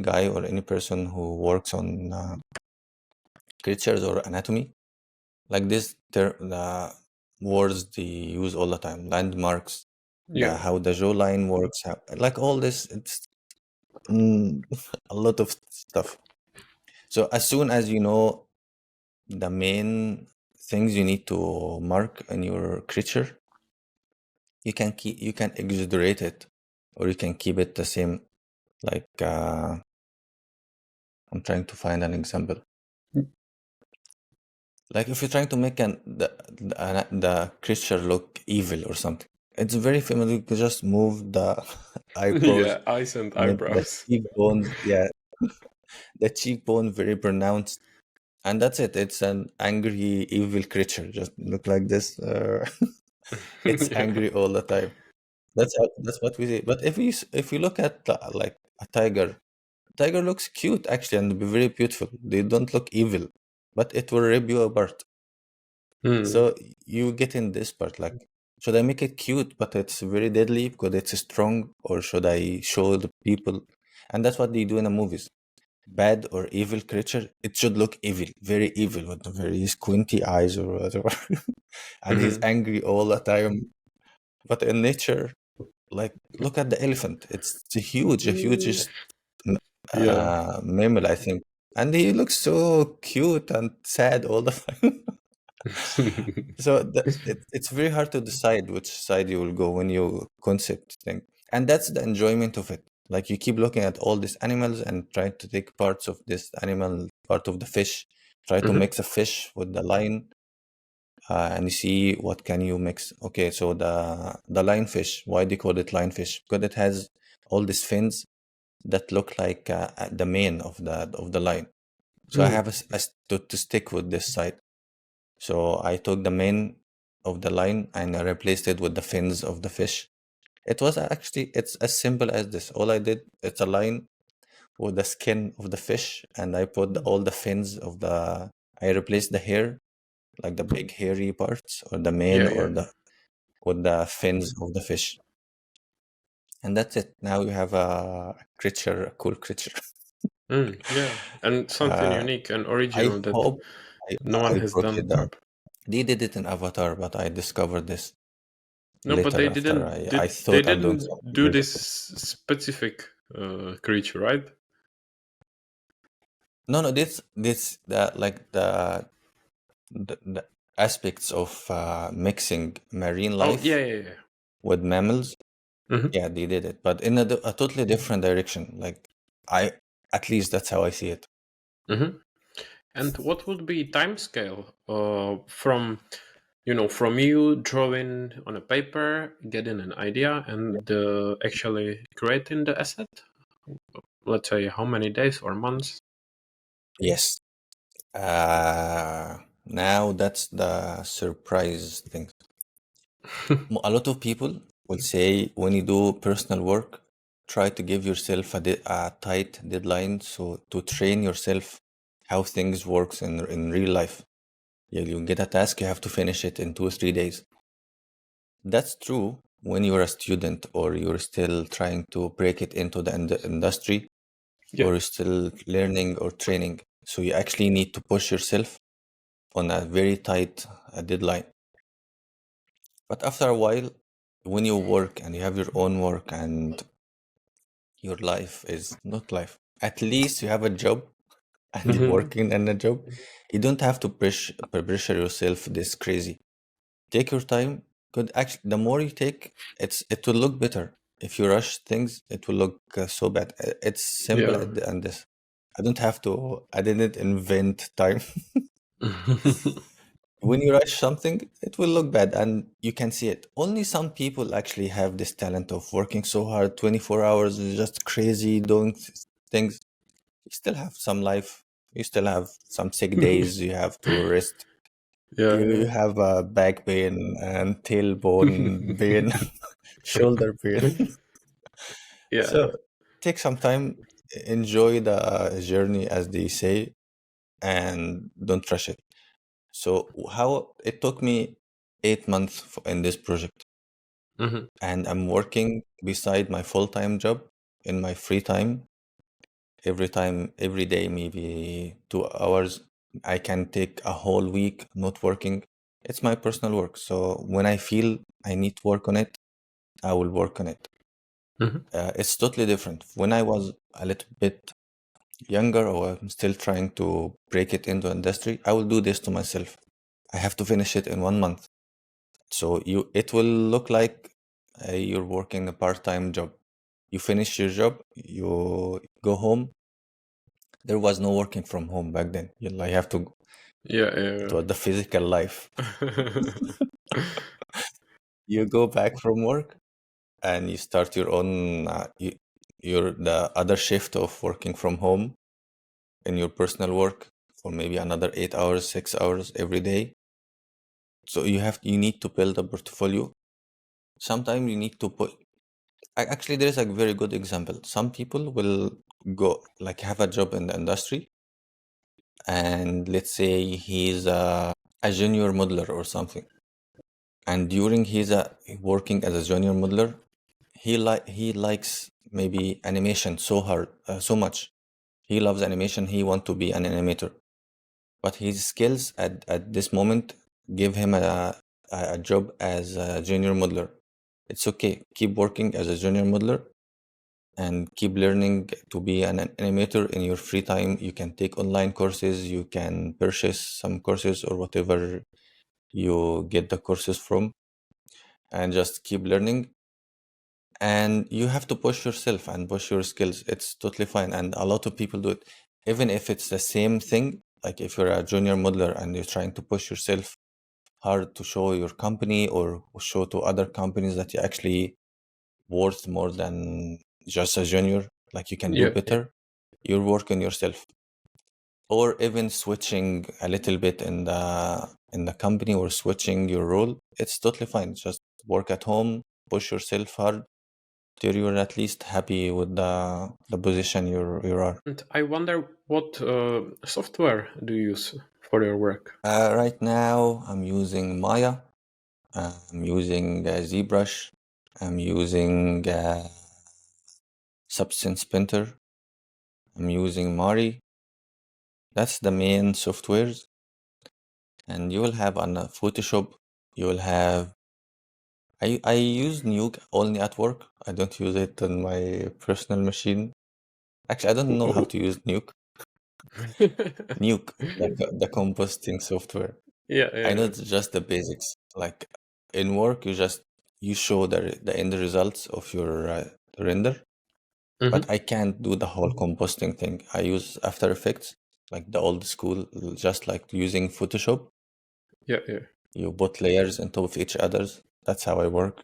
guy or any person who works on creatures or anatomy, like the words they use all the time, landmarks, Yeah. the how the jawline works, like all this, it's mm, a lot of stuff. So as soon as you know the main things you need to mark in your creature, you can exaggerate it, or you can keep it the same. Like I'm trying to find an example. Like if you're trying to make the creature look evil or something, it's very familiar. You can just move the eyebrows, Yeah, eyes and make the eyebrows. cheekbones, yeah, the cheekbone very pronounced, and that's it. It's an angry, evil creature. Just look like this. It's Yeah. angry all the time. That's what we see. But if you look at like a tiger looks cute actually and very beautiful. They don't look evil, but it will rip you apart. Hmm. So you get in this part like, should I make it cute but it's very deadly because it's strong, or should I show the people? And that's what they do in the movies. Bad or evil creature, it should look evil, very evil, with the very squinty eyes or whatever. And he's Mhm. angry all the time. But in nature, like look at the elephant. It's a huge Yeah. mammal, I think. And he looks so cute and sad all the time. So it's very hard to decide which side you will go when you concept thing, and that's the enjoyment of it. Like you keep looking at all these animals and try to take parts of this animal, part of the fish, try to Mhm. mix a fish with the line, and you see what can you mix. Okay, so the lionfish, why they call it lionfish? Because it has all these fins that look like the mane of the lion. So I Hmm. have to stick with this side. So I took the mane of the line and I replaced it with the fins of the fish. It's as simple as this. All I did, it's a line with the skin of the fish, and I put all the fins I replaced the hair, like the big hairy parts, or the mane, Yeah, or yeah. with the fins of the fish. And that's it. Now you have a creature, a cool creature. Yeah. And something Uh, unique and I original that hope no one I has brought done you the proper. They did it in Avatar, but I discovered this No, but later they after didn't I they thought I'm doing didn't something do really this cool. specific creature, right? No, no, this the like the aspects of mixing marine Oh yeah, life yeah, yeah. with mammals. Mm-hmm. Yeah, they did it, but in a totally different direction. Like I, at least that's how I see it. Mm-hmm. And what would be time scale from from you drawing on a paper, getting an idea, and actually creating the asset? Let's say how many days or months? Yes. Now that's the surprise thing. A lot of people will say when you do personal work, try to give yourself a tight deadline so to train yourself how things works in real life. Yeah, you get a task, you have to finish it in 2 or 3 days. That's true when you're a student or you're still trying to break it into the industry Yeah. or you're still learning or training. So you actually need to push yourself on a very tight deadline. But after a while, when you work and you have your own work and your life is not life, at least you have a job and you're Mm-hmm. working in a job, you don't have to pressure yourself this crazy. Take your time. Good. Actually, the more you take, it will look better. If you rush things, it will look so bad. It's simple Yeah. and this. I don't have to. I didn't invent time. When you rush something, it will look bad, and you can see it. Only some people actually have this talent of working so hard, 24 hours, just crazy doing things. You still have some life. You still have some sick days. You have to rest. You Yeah. have a back pain and tailbone pain, shoulder pain. Yeah. So take some time, enjoy the journey, as they say, and don't rush it. So how it took me 8 months in this project, Mm-hmm. and I'm working beside my full-time job in my free time. Every time, every day, maybe 2 hours. I can take a whole week not working. It's my personal work. So when I feel I need to work on it, I will work on it. Mm-hmm. It's totally different. When I was a little bit younger or I'm still trying to break it into industry, I will do this to myself. I have to finish it in 1 month. So it will look like you're working a part-time job. You finish your job, you go home. There was no working from home back then. I have to. It Yeah. was the physical life. Yeah. You go back from work and you start your own. Your the other shift of working from home in your personal work for maybe another 8 hours, 6 hours every day. So you need to build a portfolio. Sometimes you need to put. Actually, there is a very good example. Some people will go like have a job in the industry, and let's say he's a junior modeler or something. And during his working as a junior modeler, he likes maybe animation so hard, so much. He loves animation. He want to be an animator, but his skills at this moment give him a job as a junior modeler. It's okay. Keep working as a junior modeler and keep learning to be an animator in your free time. You can take online courses. You can purchase some courses or whatever you get the courses from, and just keep learning. And you have to push yourself and push your skills. It's totally fine, and a lot of people do it, even if it's the same thing. Like if you're a junior modeler and you're trying to push yourself hard to show your company or show to other companies that you actually worth more than just a junior, like you can do Yeah. better, you're working yourself. Or even switching a little bit in the company or switching your role, it's totally fine. Just work at home, push yourself hard till you're at least happy with the position you are. And I wonder what software do you use for your work? Right now, I'm using Maya. I'm using ZBrush. I'm using Substance Painter. I'm using Mari. That's the main softwares. and you will have on Photoshop, you will have. I use Nuke only at work. I don't use it on my personal machine. Actually, I don't know how to use Nuke. Nuke, like the composting software. Yeah, I know yeah. it's just the basics. Like in work, you show the end results of your render, but Mm-hmm. I can't do the whole composting thing. I use After Effects, like the old school, just like using Photoshop. Yeah, yeah. You put layers on top of each others. That's how I work.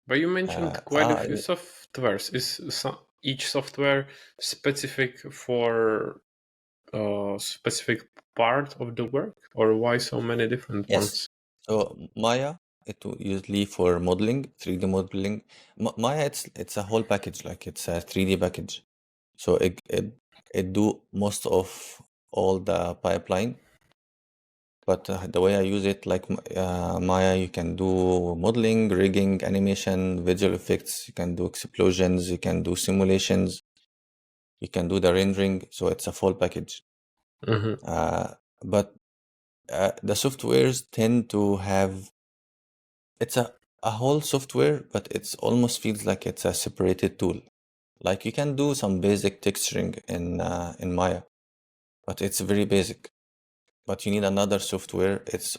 But you mentioned quite a few I softwares. Is each software specific for a specific part of the work, or why so many different Yes. ones? So Maya, usually for modeling, 3D modeling. Maya, it's a whole package, like it's a 3D package. So it do most of all the pipeline. But the way I use it, like Maya, you can do modeling, rigging, animation, visual effects. You can do explosions. You can do simulations. You can do the rendering. So it's a full package. Mm-hmm. But the softwares tend to have it's a whole software, but it's almost feels like it's a separated tool. Like you can do some basic texturing in Maya, but it's very basic. But you need another software. It's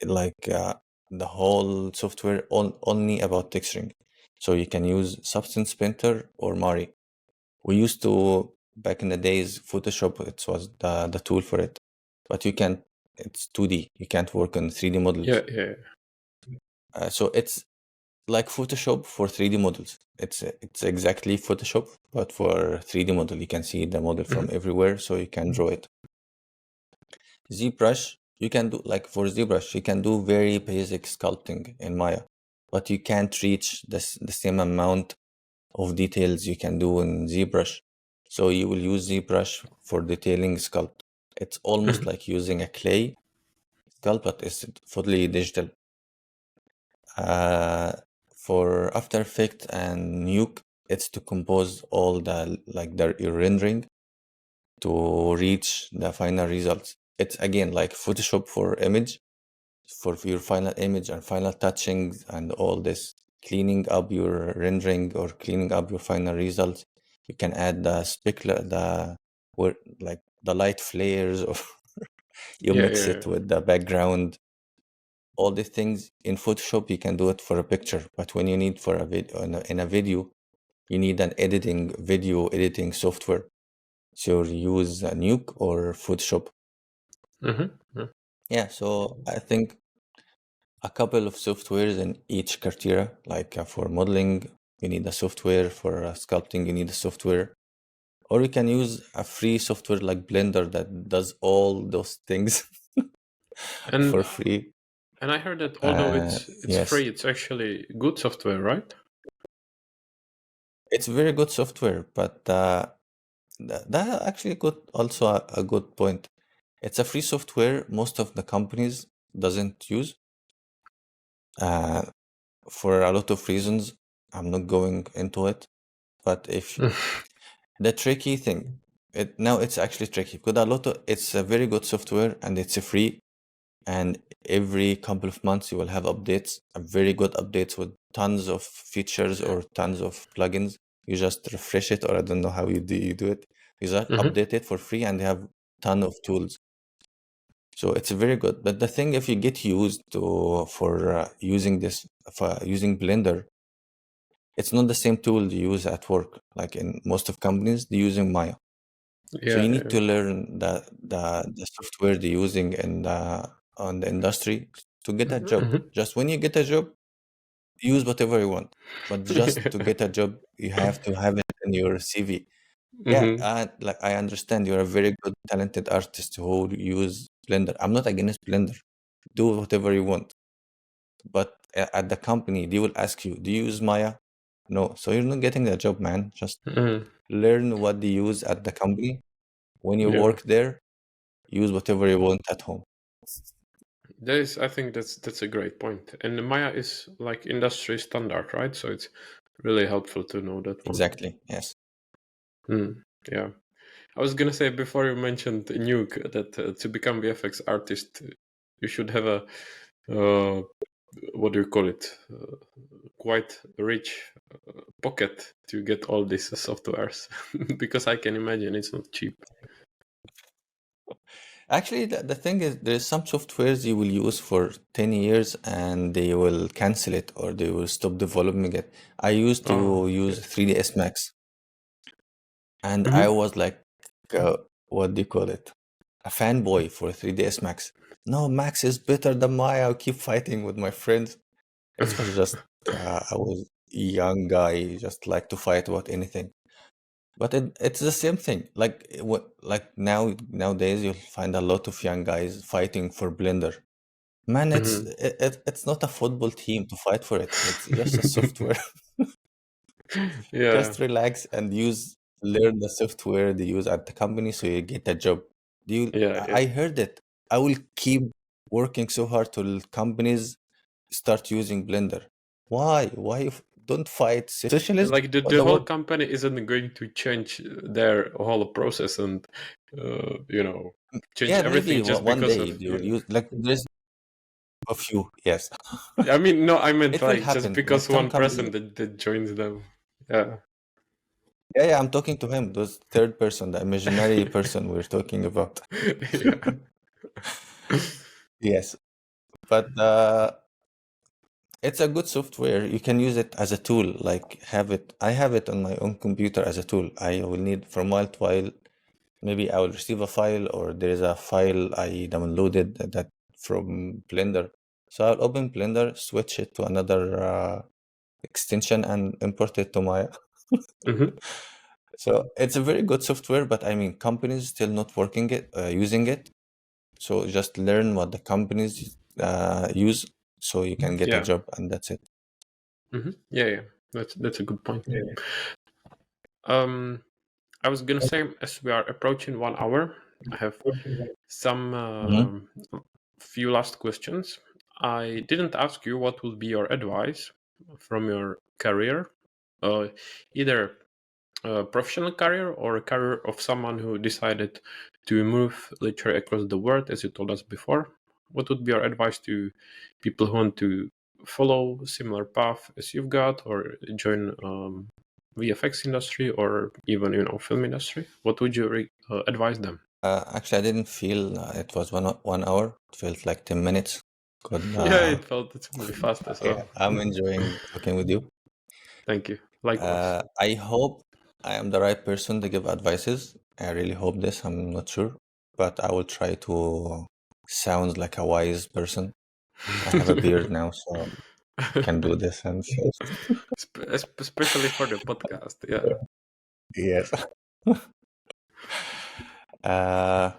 like the whole software only about texturing. So you can use Substance Painter or Mari. We used to back in the days Photoshop. It was the tool for it, but you can't. It's 2D. You can't work on 3D models. Yeah, yeah. So it's like Photoshop for 3D models. It's exactly Photoshop, but for 3D model. You can see the model from everywhere, so you can draw it. ZBrush, you can do like for ZBrush, you can do very basic sculpting in Maya, but you can't reach the same amount of details you can do in ZBrush. So you will use ZBrush for detailing sculpt. It's almost like using a clay sculpt, but it's fully digital. For After Effects and Nuke, it's to compose all the your rendering to reach the final results. It's again like Photoshop for image, for your final image and final touching and all this cleaning up your rendering or cleaning up your final results. You can add the specular, like the light flares, or you Yeah, mix yeah. it with the background. All these things in Photoshop you can do it for a picture, but when you need for a video in a video, you need an video editing software. So you use Nuke or Photoshop. Mm-hmm. Yeah, so I think a couple of softwares in each criteria. Like for modeling, you need a software. For sculpting, you need a software. Or you can use a free software like Blender that does all those things And for free. and I heard that although it's Yes, free, it's actually good software, right? it's very good software, but that actually got also a good point. It's a free software most of the companies doesn't use uh, for a lot of reasons. I'm not going into it, but if the tricky thing, it's actually tricky because it's a very good software and it's a free, and every couple of months you will have updates, a very good updates with tons of features or tons of plugins. You just refresh it, or I don't know how you do it. You just update it for free, and they have ton of tools. So it's very good. But the thing, if you get used to for using this for using Blender, it's not the same tool you use at work. Like in most of companies, they're using Maya. So Yeah, you need yeah. to learn the software they're using in on the industry to get a job. Mhm. Just when you get a job, use whatever you want. But just to get a job, you have to have it in your CV. Yeah, Mhm. like I understand you're a very good, talented artist who use Blender. I'm not against Blender. Do whatever you want. But at the company, they will ask you, do you use Maya? No. So you're not getting the job, man. Just Mhm. learn what they use at the company. When you Yeah. work there, use whatever you want at home. I think that's a great point. And Maya is like industry standard, right? So it's really helpful to know that one. Exactly. Yes. Mm, yeah. I was gonna say before you mentioned Nuke that to become VFX artist, you should have a what do you call it? Quite rich pocket to get all these softwares because I can imagine it's not cheap. Actually, the thing is, there's some softwares you will use for 10 years and they will cancel it or they will stop developing it. I used to Oh, use okay. 3ds Max and I Mhm. was like, what do you call it? A fanboy for 3ds Max. No, Max is better than Maya. I'll keep fighting with my friends. It was just, I was a young guy, just like to fight about anything. But it's the same thing. Like like nowadays you'll find a lot of young guys fighting for Blender. Man, Mhm. it's not a football team to fight for it. It's just a software. Yeah, Just relax and learn the software they use at the company so you get a job. yeah, yeah. I heard it. I will keep working so hard till companies start using Blender. Why? Don't fight socialism? Like What the the whole what? company isn't going to change their whole process and change Yeah, maybe everything just one because day of they will you. use like there's a few. Yes, I mean, no, I meant it will like just happen. because Like some one companies. person that joins them. Yeah. Yeah, yeah. I'm talking to him. Those third person, the imaginary person we're talking about. Yeah. Yes, but it's a good software. You can use it as a tool. Like have it. I have it on my own computer as a tool. I will need from while to while. Maybe I will receive a file, or there is a file I downloaded that from Blender. So I'll open Blender, switch it to another extension, and import it to my. Mhm. So it's a very good software, but I mean, companies still not working it, using it. So just learn what the companies use, so you can get a Yeah. job, and that's it. Yeah, yeah. That's a good point. Um, I was gonna say as we are approaching 1 hour, I have some Mhm. few last questions. I didn't ask you what would be your advice from your career, uh, either a professional career or a career of someone who decided to move literally across the world, as you told us before. What would be your advice to people who want to follow similar path as you've got, or join VFX industry, or even film industry? What would you advise them? Actually, I didn't feel it was 1 hour. It felt like 10 minutes. Good. Yeah, it felt it's really fast as Yeah, well. I'm enjoying talking with you. Thank you. Likewise. I hope I am the right person to give advices. I really hope this. I'm not sure, but I will try to sound like a wise person. I have a beard now, so I can do this. And Especially for the podcast, yeah. yes. Uh,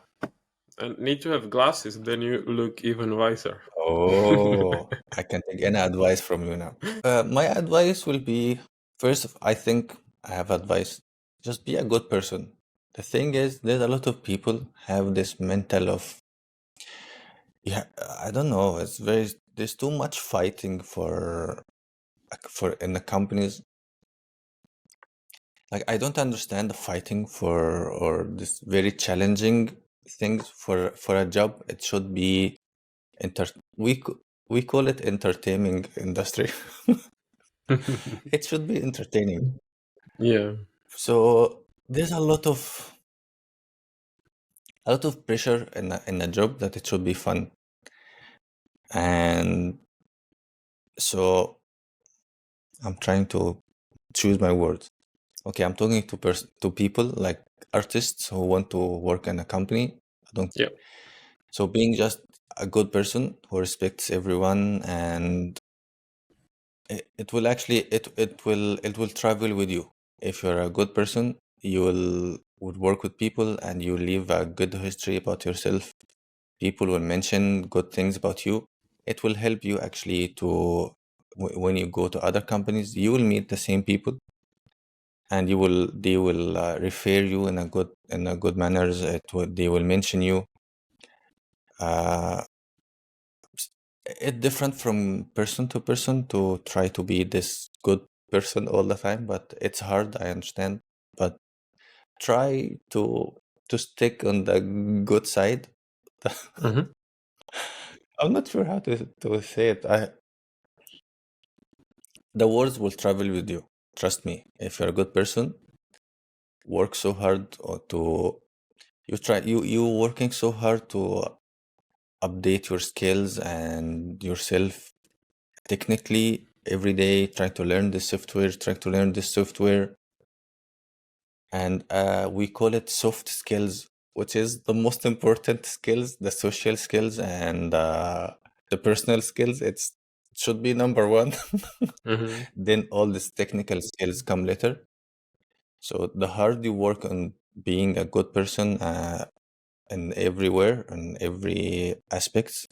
And need to have glasses, then you look even wiser. oh, I can take any advice from you now. My advice will be first, I think I have advice. Just be a good person. The thing is, there's a lot of people have this mental of, yeah, I don't know. There's too much fighting for in the companies. Like, I don't understand the fighting for or this very challenging things for a job. It should be enter we c- we call it entertaining industry. It should be entertaining. Yeah. So there's a lot of pressure in a job that it should be fun. And so I'm trying to choose my words. Okay, I'm talking to people like artists who want to work in a company. I don't. Yeah. So being just a good person who respects everyone, and it will actually it will travel with you. If you're a good person, you would work with people and you leave a good history about yourself. People will mention good things about you. It will help you actually to when you go to other companies, you will meet the same people, and they will refer you in a good manners. They will mention you. Uh, it's different from person to person to try to be this good person all the time, but it's hard. I understand, but try to to stick on the good side. Mhm. I'm not sure how to say it. The words will travel with you. Trust me. If you're a good person, work so hard you working so hard to update your skills and yourself technically every day, trying to learn this software, and we call it soft skills, which is the most important skills, the social skills and the personal skills. It should be number one. Mhm. Then all these technical skills come later. So the hard you work on being a good person in everywhere, in every aspects,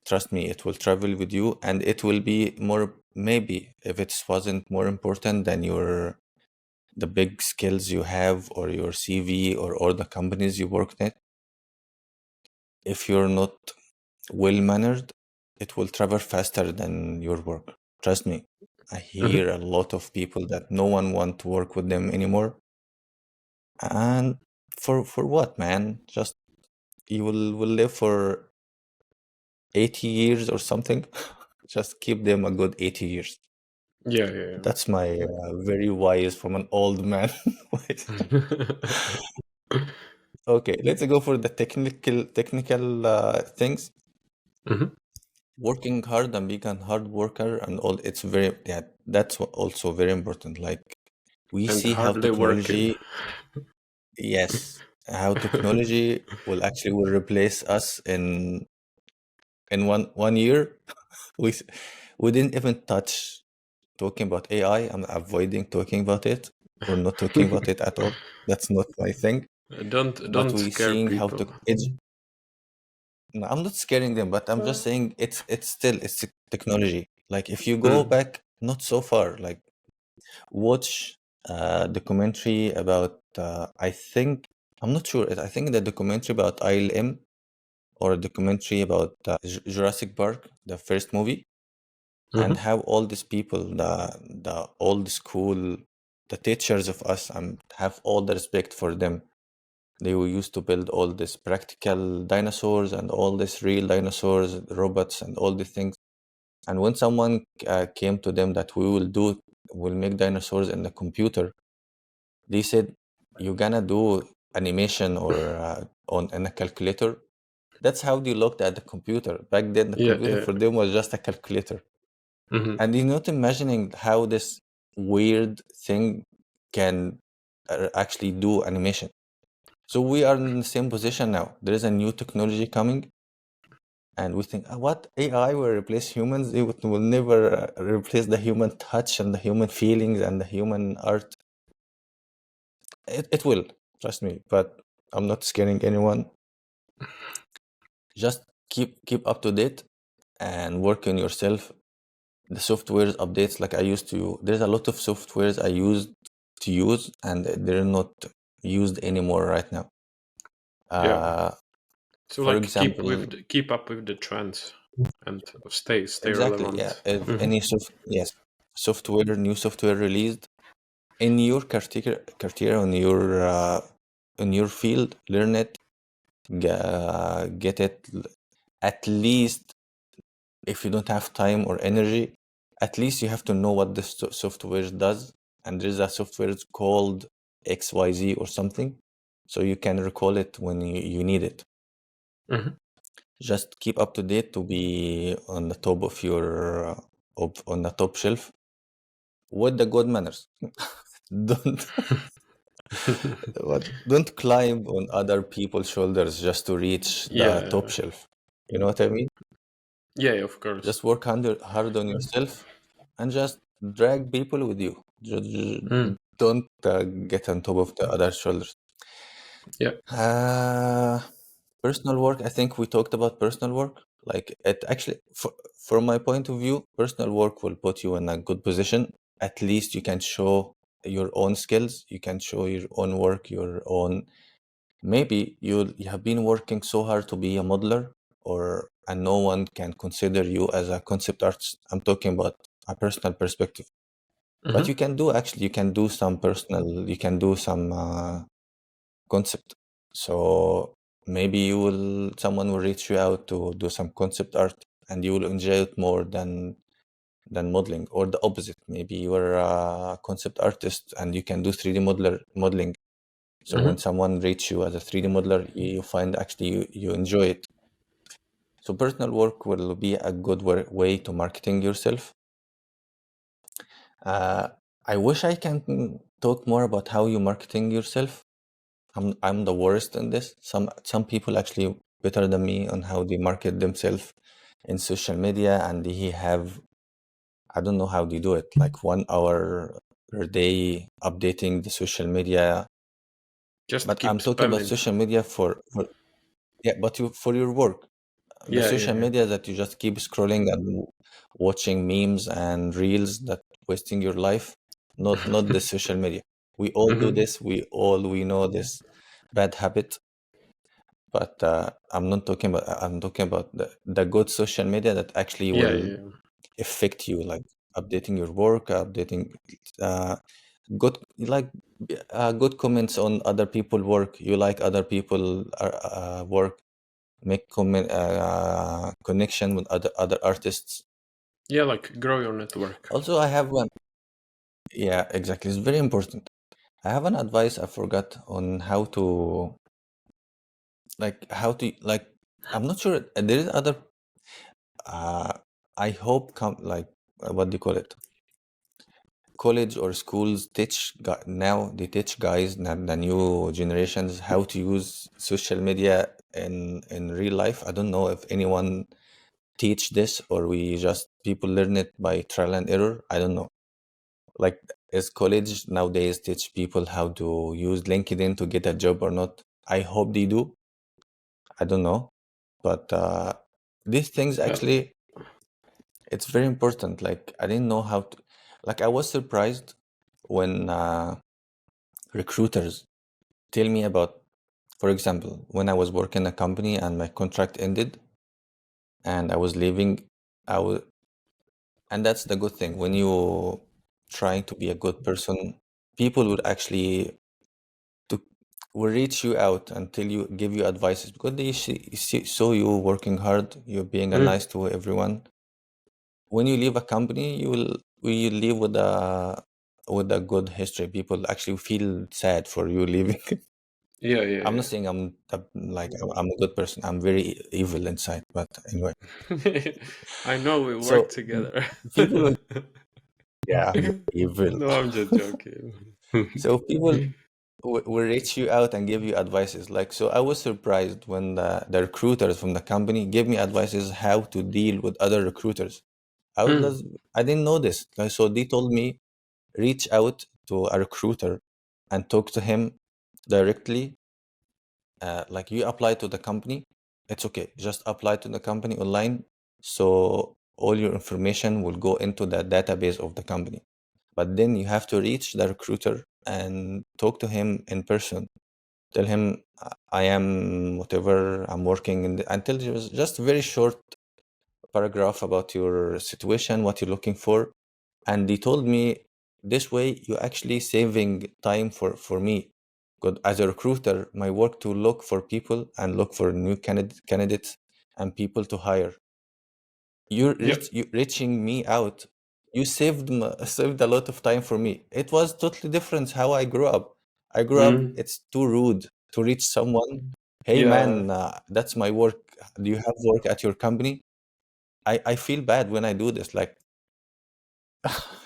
trust me, it will travel with you, and it will be more, maybe if it wasn't more important than the big skills you have or your CV or all the companies you worked at. If you're not well mannered, it will travel faster than your work. Trust me. I hear a lot of people that no one want to work with them anymore. And for what, man? Just you will live for 80 years or something. Just keep them a good 80 years. Yeah, yeah, That's my very wise from an old man. Wise. yeah. Okay, let's go for the technical things. Mhm. Working hard and being a hard worker and all, it's very, yeah, that's also very important. Like we And see how hardly working. technology, yes, how technology will replace us in one year. We s- we didn't even touch talking about AI. I'm avoiding talking about it or not talking about it at all. That's not my thing. But Don't we scare seeing how people. no, I'm not scaring them, but I'm just saying it's technology. Like if you go Mm. back not so far, like watch documentary about I think I'm not sure. I think the documentary about ILM or a documentary about Jurassic Park, the first movie, and Mhm. how all these people, the old school, the teachers of us, have all the respect for them. They were used to build all these practical dinosaurs and all these real dinosaurs, robots, and all these things. And when someone came to them that we'll make dinosaurs in the computer, they said, "You're gonna do animation or on in a calculator." That's how they looked at the computer back then. The Yeah, computer yeah. for them was just a calculator, Mhm. and you're not imagining how this weird thing can actually do animation. So we are in the same position now. There is a new technology coming, and we think, what, AI will replace humans? Will never replace the human touch and the human feelings and the human art. It will, trust me. But I'm not scaring anyone. Just keep up to date and work on yourself. The softwares updates, like I used to. There's a lot of softwares I used to use, and they're not used anymore right now. Yeah. So For like example, keep up with the trends and stay exactly, yeah. relevant. If Mhm. yes, new software released in your criteria on your field, learn it, get it. At least if you don't have time or energy, at least you have to know what this software does. And there's a software called XYZ or something, so you can recall it when you need it. Mhm. Just keep up to date to be on the top of your on the top shelf with the good manners. Don't don't climb on other people's shoulders just to reach the top Yeah. shelf. You know what I mean? Yeah, of course. Just work hard on yourself and just drag people with you. Mm. Don't get on top of the other shoulders. Yeah. Uh, Personal work, I think we talked about personal work. Like it actually, from my point of view, personal work will put you in a good position. At least you can show your own skills. You can show your own work, your own. Maybe you have been working so hard to be a modeler, and no one can consider you as a concept artist. I'm talking about a personal perspective. But Mhm. you can do some personal. You can do some concept. So maybe someone will reach you out to do some concept art, and you will enjoy it more than modeling, or the opposite. Maybe you are a concept artist and you can do 3D modeling. So when someone reaches you as a 3D modeler, you find actually you enjoy it. So personal work will be a good way to marketing yourself. I wish I can talk more about how you marketing yourself. I'm the worst in this. Some people actually better than me on how they market themselves in social media, and they have, I don't know how they do it, like 1 hour per day updating the social media. Just But keep I'm talking about spamming. social media for yeah, but for your work. The Yeah, yeah, social yeah. media that you just keep scrolling and watching memes and reels that wasting your life, not the social media. We all do this. We know this bad habit, but I'm talking about the good social media that actually Yeah, will yeah, affect you, like updating your work, updating uh, good like good comments on other people work. You like other people work, make connection with other artists. yeah. Like grow your network. Also, I have one. Yeah, exactly. It's very important. I have an advice I forgot on how to. I'm not sure. There is other. Uh, I hope what do you call it? College or schools now they teach guys, the new generations, how to use social media in real life. I don't know if anyone teach this, or we just people learn it by trial and error. I don't know. Like, is college nowadays teach people how to use LinkedIn to get a job or not? I hope they do. I don't know, but these things Well, actually, it's very important. Like, I didn't know how to. Like, I was surprised when recruiters tell me about, for example, when I was working in a company and my contract ended and I was leaving. I was And that's the good thing. When you trying to be a good person, people would actually to will reach you out and give you advices, because they saw you working hard, you being a nice to everyone. When you leave a company, you leave with a good history. People actually feel sad for you leaving. yeah, I'm not yeah, saying I'm a good person. I'm very evil inside, but anyway. yeah. I know we work So together. people will, yeah, I'm evil. No, I'm just joking. So people will reach you out and give you advices. Like, so I was surprised when the recruiters from the company gave me advices how to deal with other recruiters. I didn't know this. Like, so they told me, reach out to a recruiter and talk to him directly. Like, you apply to the company, it's okay. Just apply to the company online. So all your information will go into the database of the company. But then you have to reach the recruiter and talk to him in person. Tell him, I am whatever, I'm working until just very short paragraph about your situation, what you're looking for. And they told me, this way you actually saving time for me. Because as a recruiter, my work to look for people and look for new candidates and people to hire. Yeah. You reaching me out. You saved a lot of time for me. It was totally different how I grew up. I grew up, Mm. it's too rude to reach someone. Hey Yeah. man, that's my work. Do you have work at your company? I feel bad when I do this. Like,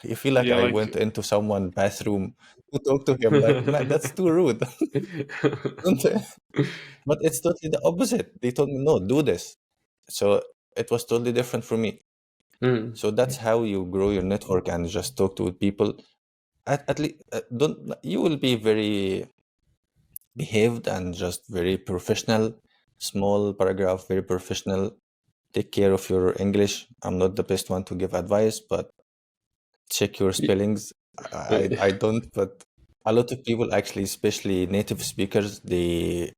you feel like Yeah, I like went into someone's bathroom to talk to him. Like, man, that's too rude. Don't say- But it's totally the opposite. They told me, no, do this. So it was totally different for me. Mm. So that's how you grow your network and just talk to people. At least, don't you will be very behaved and just very professional. Small paragraph, very professional. Take care of your English. I'm not the best one to give advice, but check your Y- spellings. I don't, but a lot of people actually, especially native speakers, they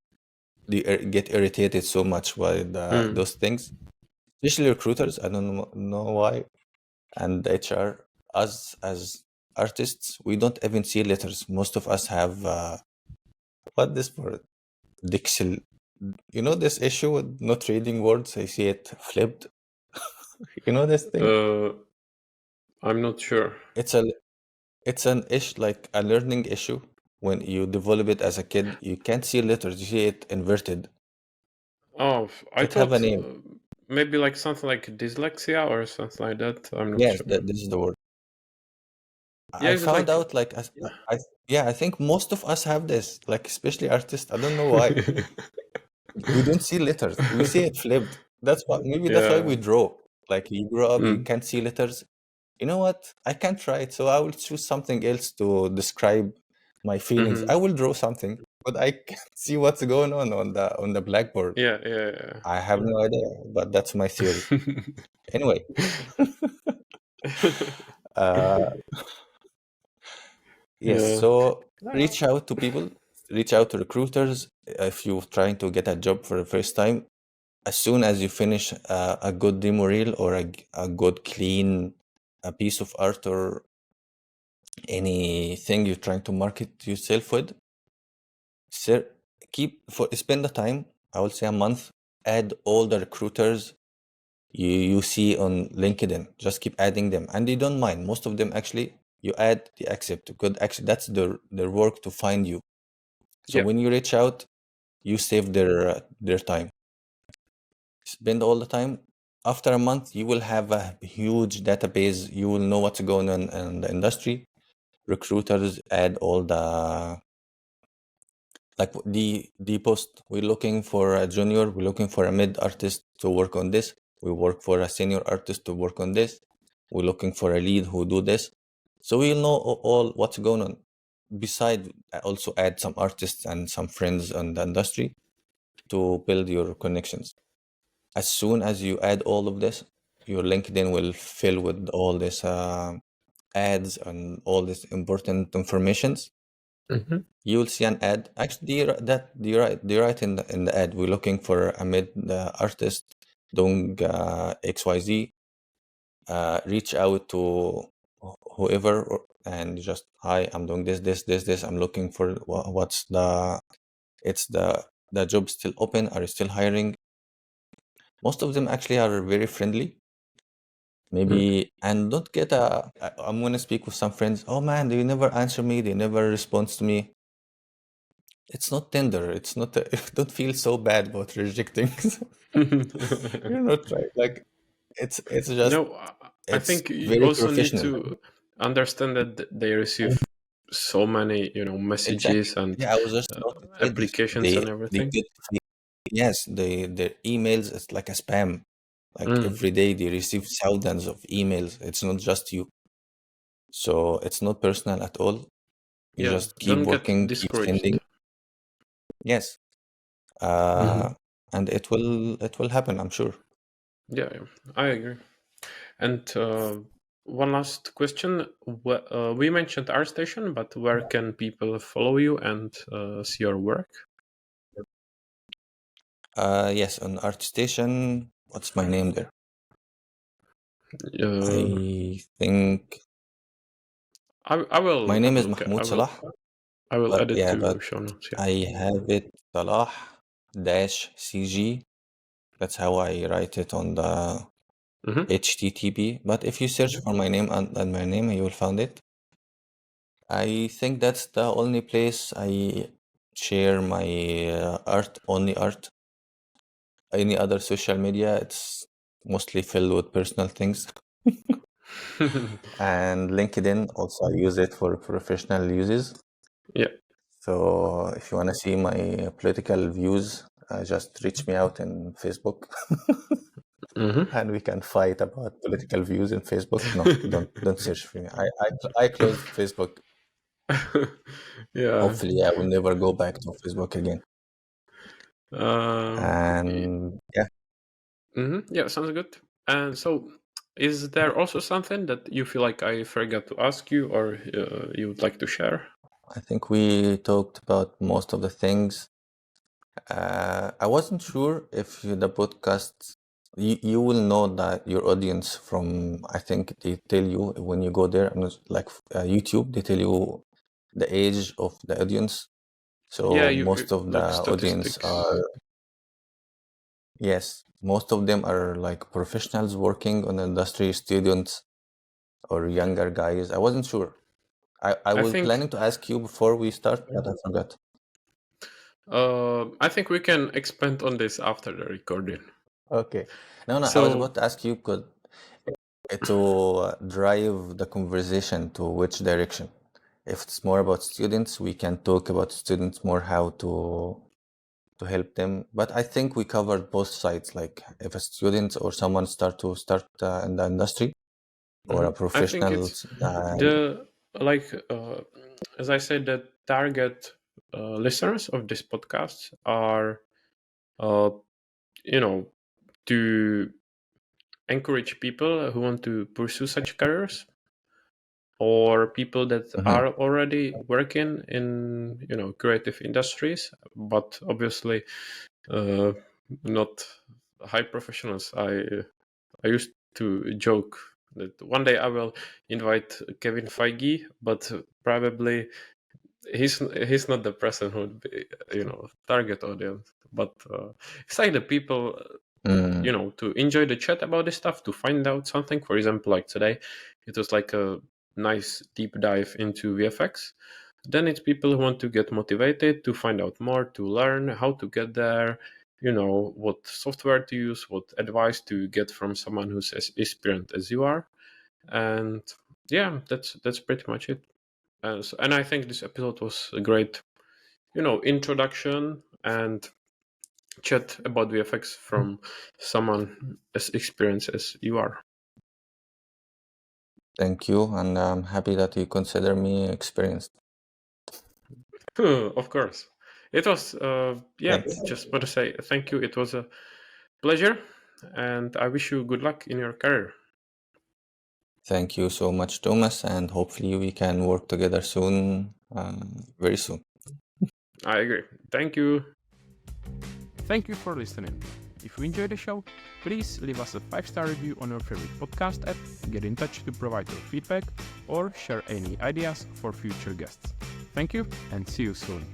get irritated so much by Mm. those things. Especially recruiters. I don't know why. And HR, us as artists, we don't even see letters. Most of us have what this for? Dixel. You know this issue with not reading words? I see it flipped. You know this thing? I'm not sure. It's an issue, like a learning issue. When you develop it as a kid, you can't see letters, you see it inverted. Oh, I It have a thought name. maybe like something like dyslexia or something like that. I'm not Yes, sure. this is the word. Yeah, I is it found like out like I think most of us have this, like especially artists. I don't know why. We don't see letters. We see it flipped. That's why maybe that's why yeah. we draw. Like you grow up, you Mm. can't see letters. You know what? I can't try it, so I will choose something else to describe my feelings. Hmm. I will draw something, but I can't see what's going on the blackboard. Yeah, yeah, I have no idea, but that's my theory. Anyway, uh, yes. yeah. So reach out to people, reach out to recruiters if you're trying to get a job for the first time. As soon as you finish a good demo reel or a good clean a piece of art or anything you're trying to market yourself with, sir, spend the time. I will say a month. Add all the recruiters you see on LinkedIn. Just keep adding them, and they don't mind. Most of them actually, you add, they accept. Good, actually, that's their work to find you. So Yeah. when you reach out, you save their time. Spend all the time. After a month, you will have a huge database. You will know what's going on in the industry. Recruiters add all the like the post. We're looking for a junior. We're looking for a mid artist to work on this. We work for a senior artist to work on this. We're looking for a lead who do this. So we'll know all what's going on. Beside, also add some artists and some friends in the industry to build your connections. As soon as you add all of this, your LinkedIn will fill with all this ads and all this important informations. Hmm. You will see an ad. Actually, they write in the ad. We're looking for a mid artist doing XYZ. Reach out to whoever and just, hi, I'm doing this. I'm looking for what's the job still open? Are you still hiring? Most of them actually are very friendly. Maybe, and don't get I'm gonna speak with some friends. Oh man, they never answer me. They never respond to me. It's not Tinder. It's not. Don't feel so bad about rejecting. You're not right. Like it's just No, I it's think you very also need professional. to understand that they receive so many, Exactly. messages and Yeah, I was just about to say this. applications and They everything. get yes, their emails. It's like a spam. Like Mm. every day they receive thousands of emails. It's not just you. So it's not personal at all. You Yeah, just keep don't get working, keep discouraged. sending. Yes. Hmm. And it will happen, I'm sure. Yeah, yeah, I agree. And one last question. We mentioned ArtStation, but where can people follow you and see your work? Yes, on ArtStation, what's my name there? Uh, I think I will my name have a is look. Mahmoud Salah, I will but add it yeah, to but show notes. Yeah. I have it Salah dash CG. That's how I write it on the Hmm. HTTP. But if you search for my name and my name, you will find it. I think that's the only place I share my art, only art. Any other social media, it's mostly filled with personal things. And LinkedIn, also I use it for professional uses. Yeah. So if you want to see my political views, just reach me out in Facebook Hmm. and we can fight about political views in Facebook. No, don't search for me. I closed Facebook. Yeah. Hopefully I will never go back to Facebook again. Um, And yeah, yeah, sounds good. And so, is there also something that you feel like I forgot to ask you, or you would like to share? I think we talked about most of the things. I wasn't sure if the podcast, you will know that your audience from, I think they tell you when you go there, and like YouTube, they tell you the age of the audience. So Yeah, most of the like audience statistics. are, yes, most of them are like professionals working on industry, students or younger guys. I wasn't sure. I I was think planning to ask you before we start, but I forgot. I think we can expand on this after the recording. Okay. No, I was So about to ask you to drive the conversation to which direction. If it's more about students, we can talk about students more, how to help them. But I think we covered both sides. Like if a student or someone start in the industry, or a I think professional. it's the like as I said, the target listeners of this podcast are uh, you know, to encourage people who want to pursue such careers, or people that Mhm. are already working in, you know, creative industries, but obviously not high professionals. I used to joke that one day I will invite Kevin Feige, but probably he's not the person who would be, you know, target audience. But it's like the people, you Mm. know, to enjoy the chat about this stuff, to find out something. For example, like today, it was like a nice deep dive into VFX. Then it's people who want to get motivated to find out more, to learn how to get there, you know, what software to use, what advice to get from someone who's as experienced as you are. And yeah, that's pretty much it. And I think this episode was a great, you know, introduction and chat about VFX from someone as experienced as you are. Thank you, and I'm happy that you consider me experienced. Of course. It was, yeah, Thanks. just want to say thank you. It was a pleasure, and I wish you good luck in your career. Thank you so much, Thomas, and hopefully we can work together soon, very soon. I agree. Thank you. Thank you for listening. If you enjoyed the show, please leave us a 5-star review on your favorite podcast app, get in touch to provide your feedback, or share any ideas for future guests. Thank you and see you soon.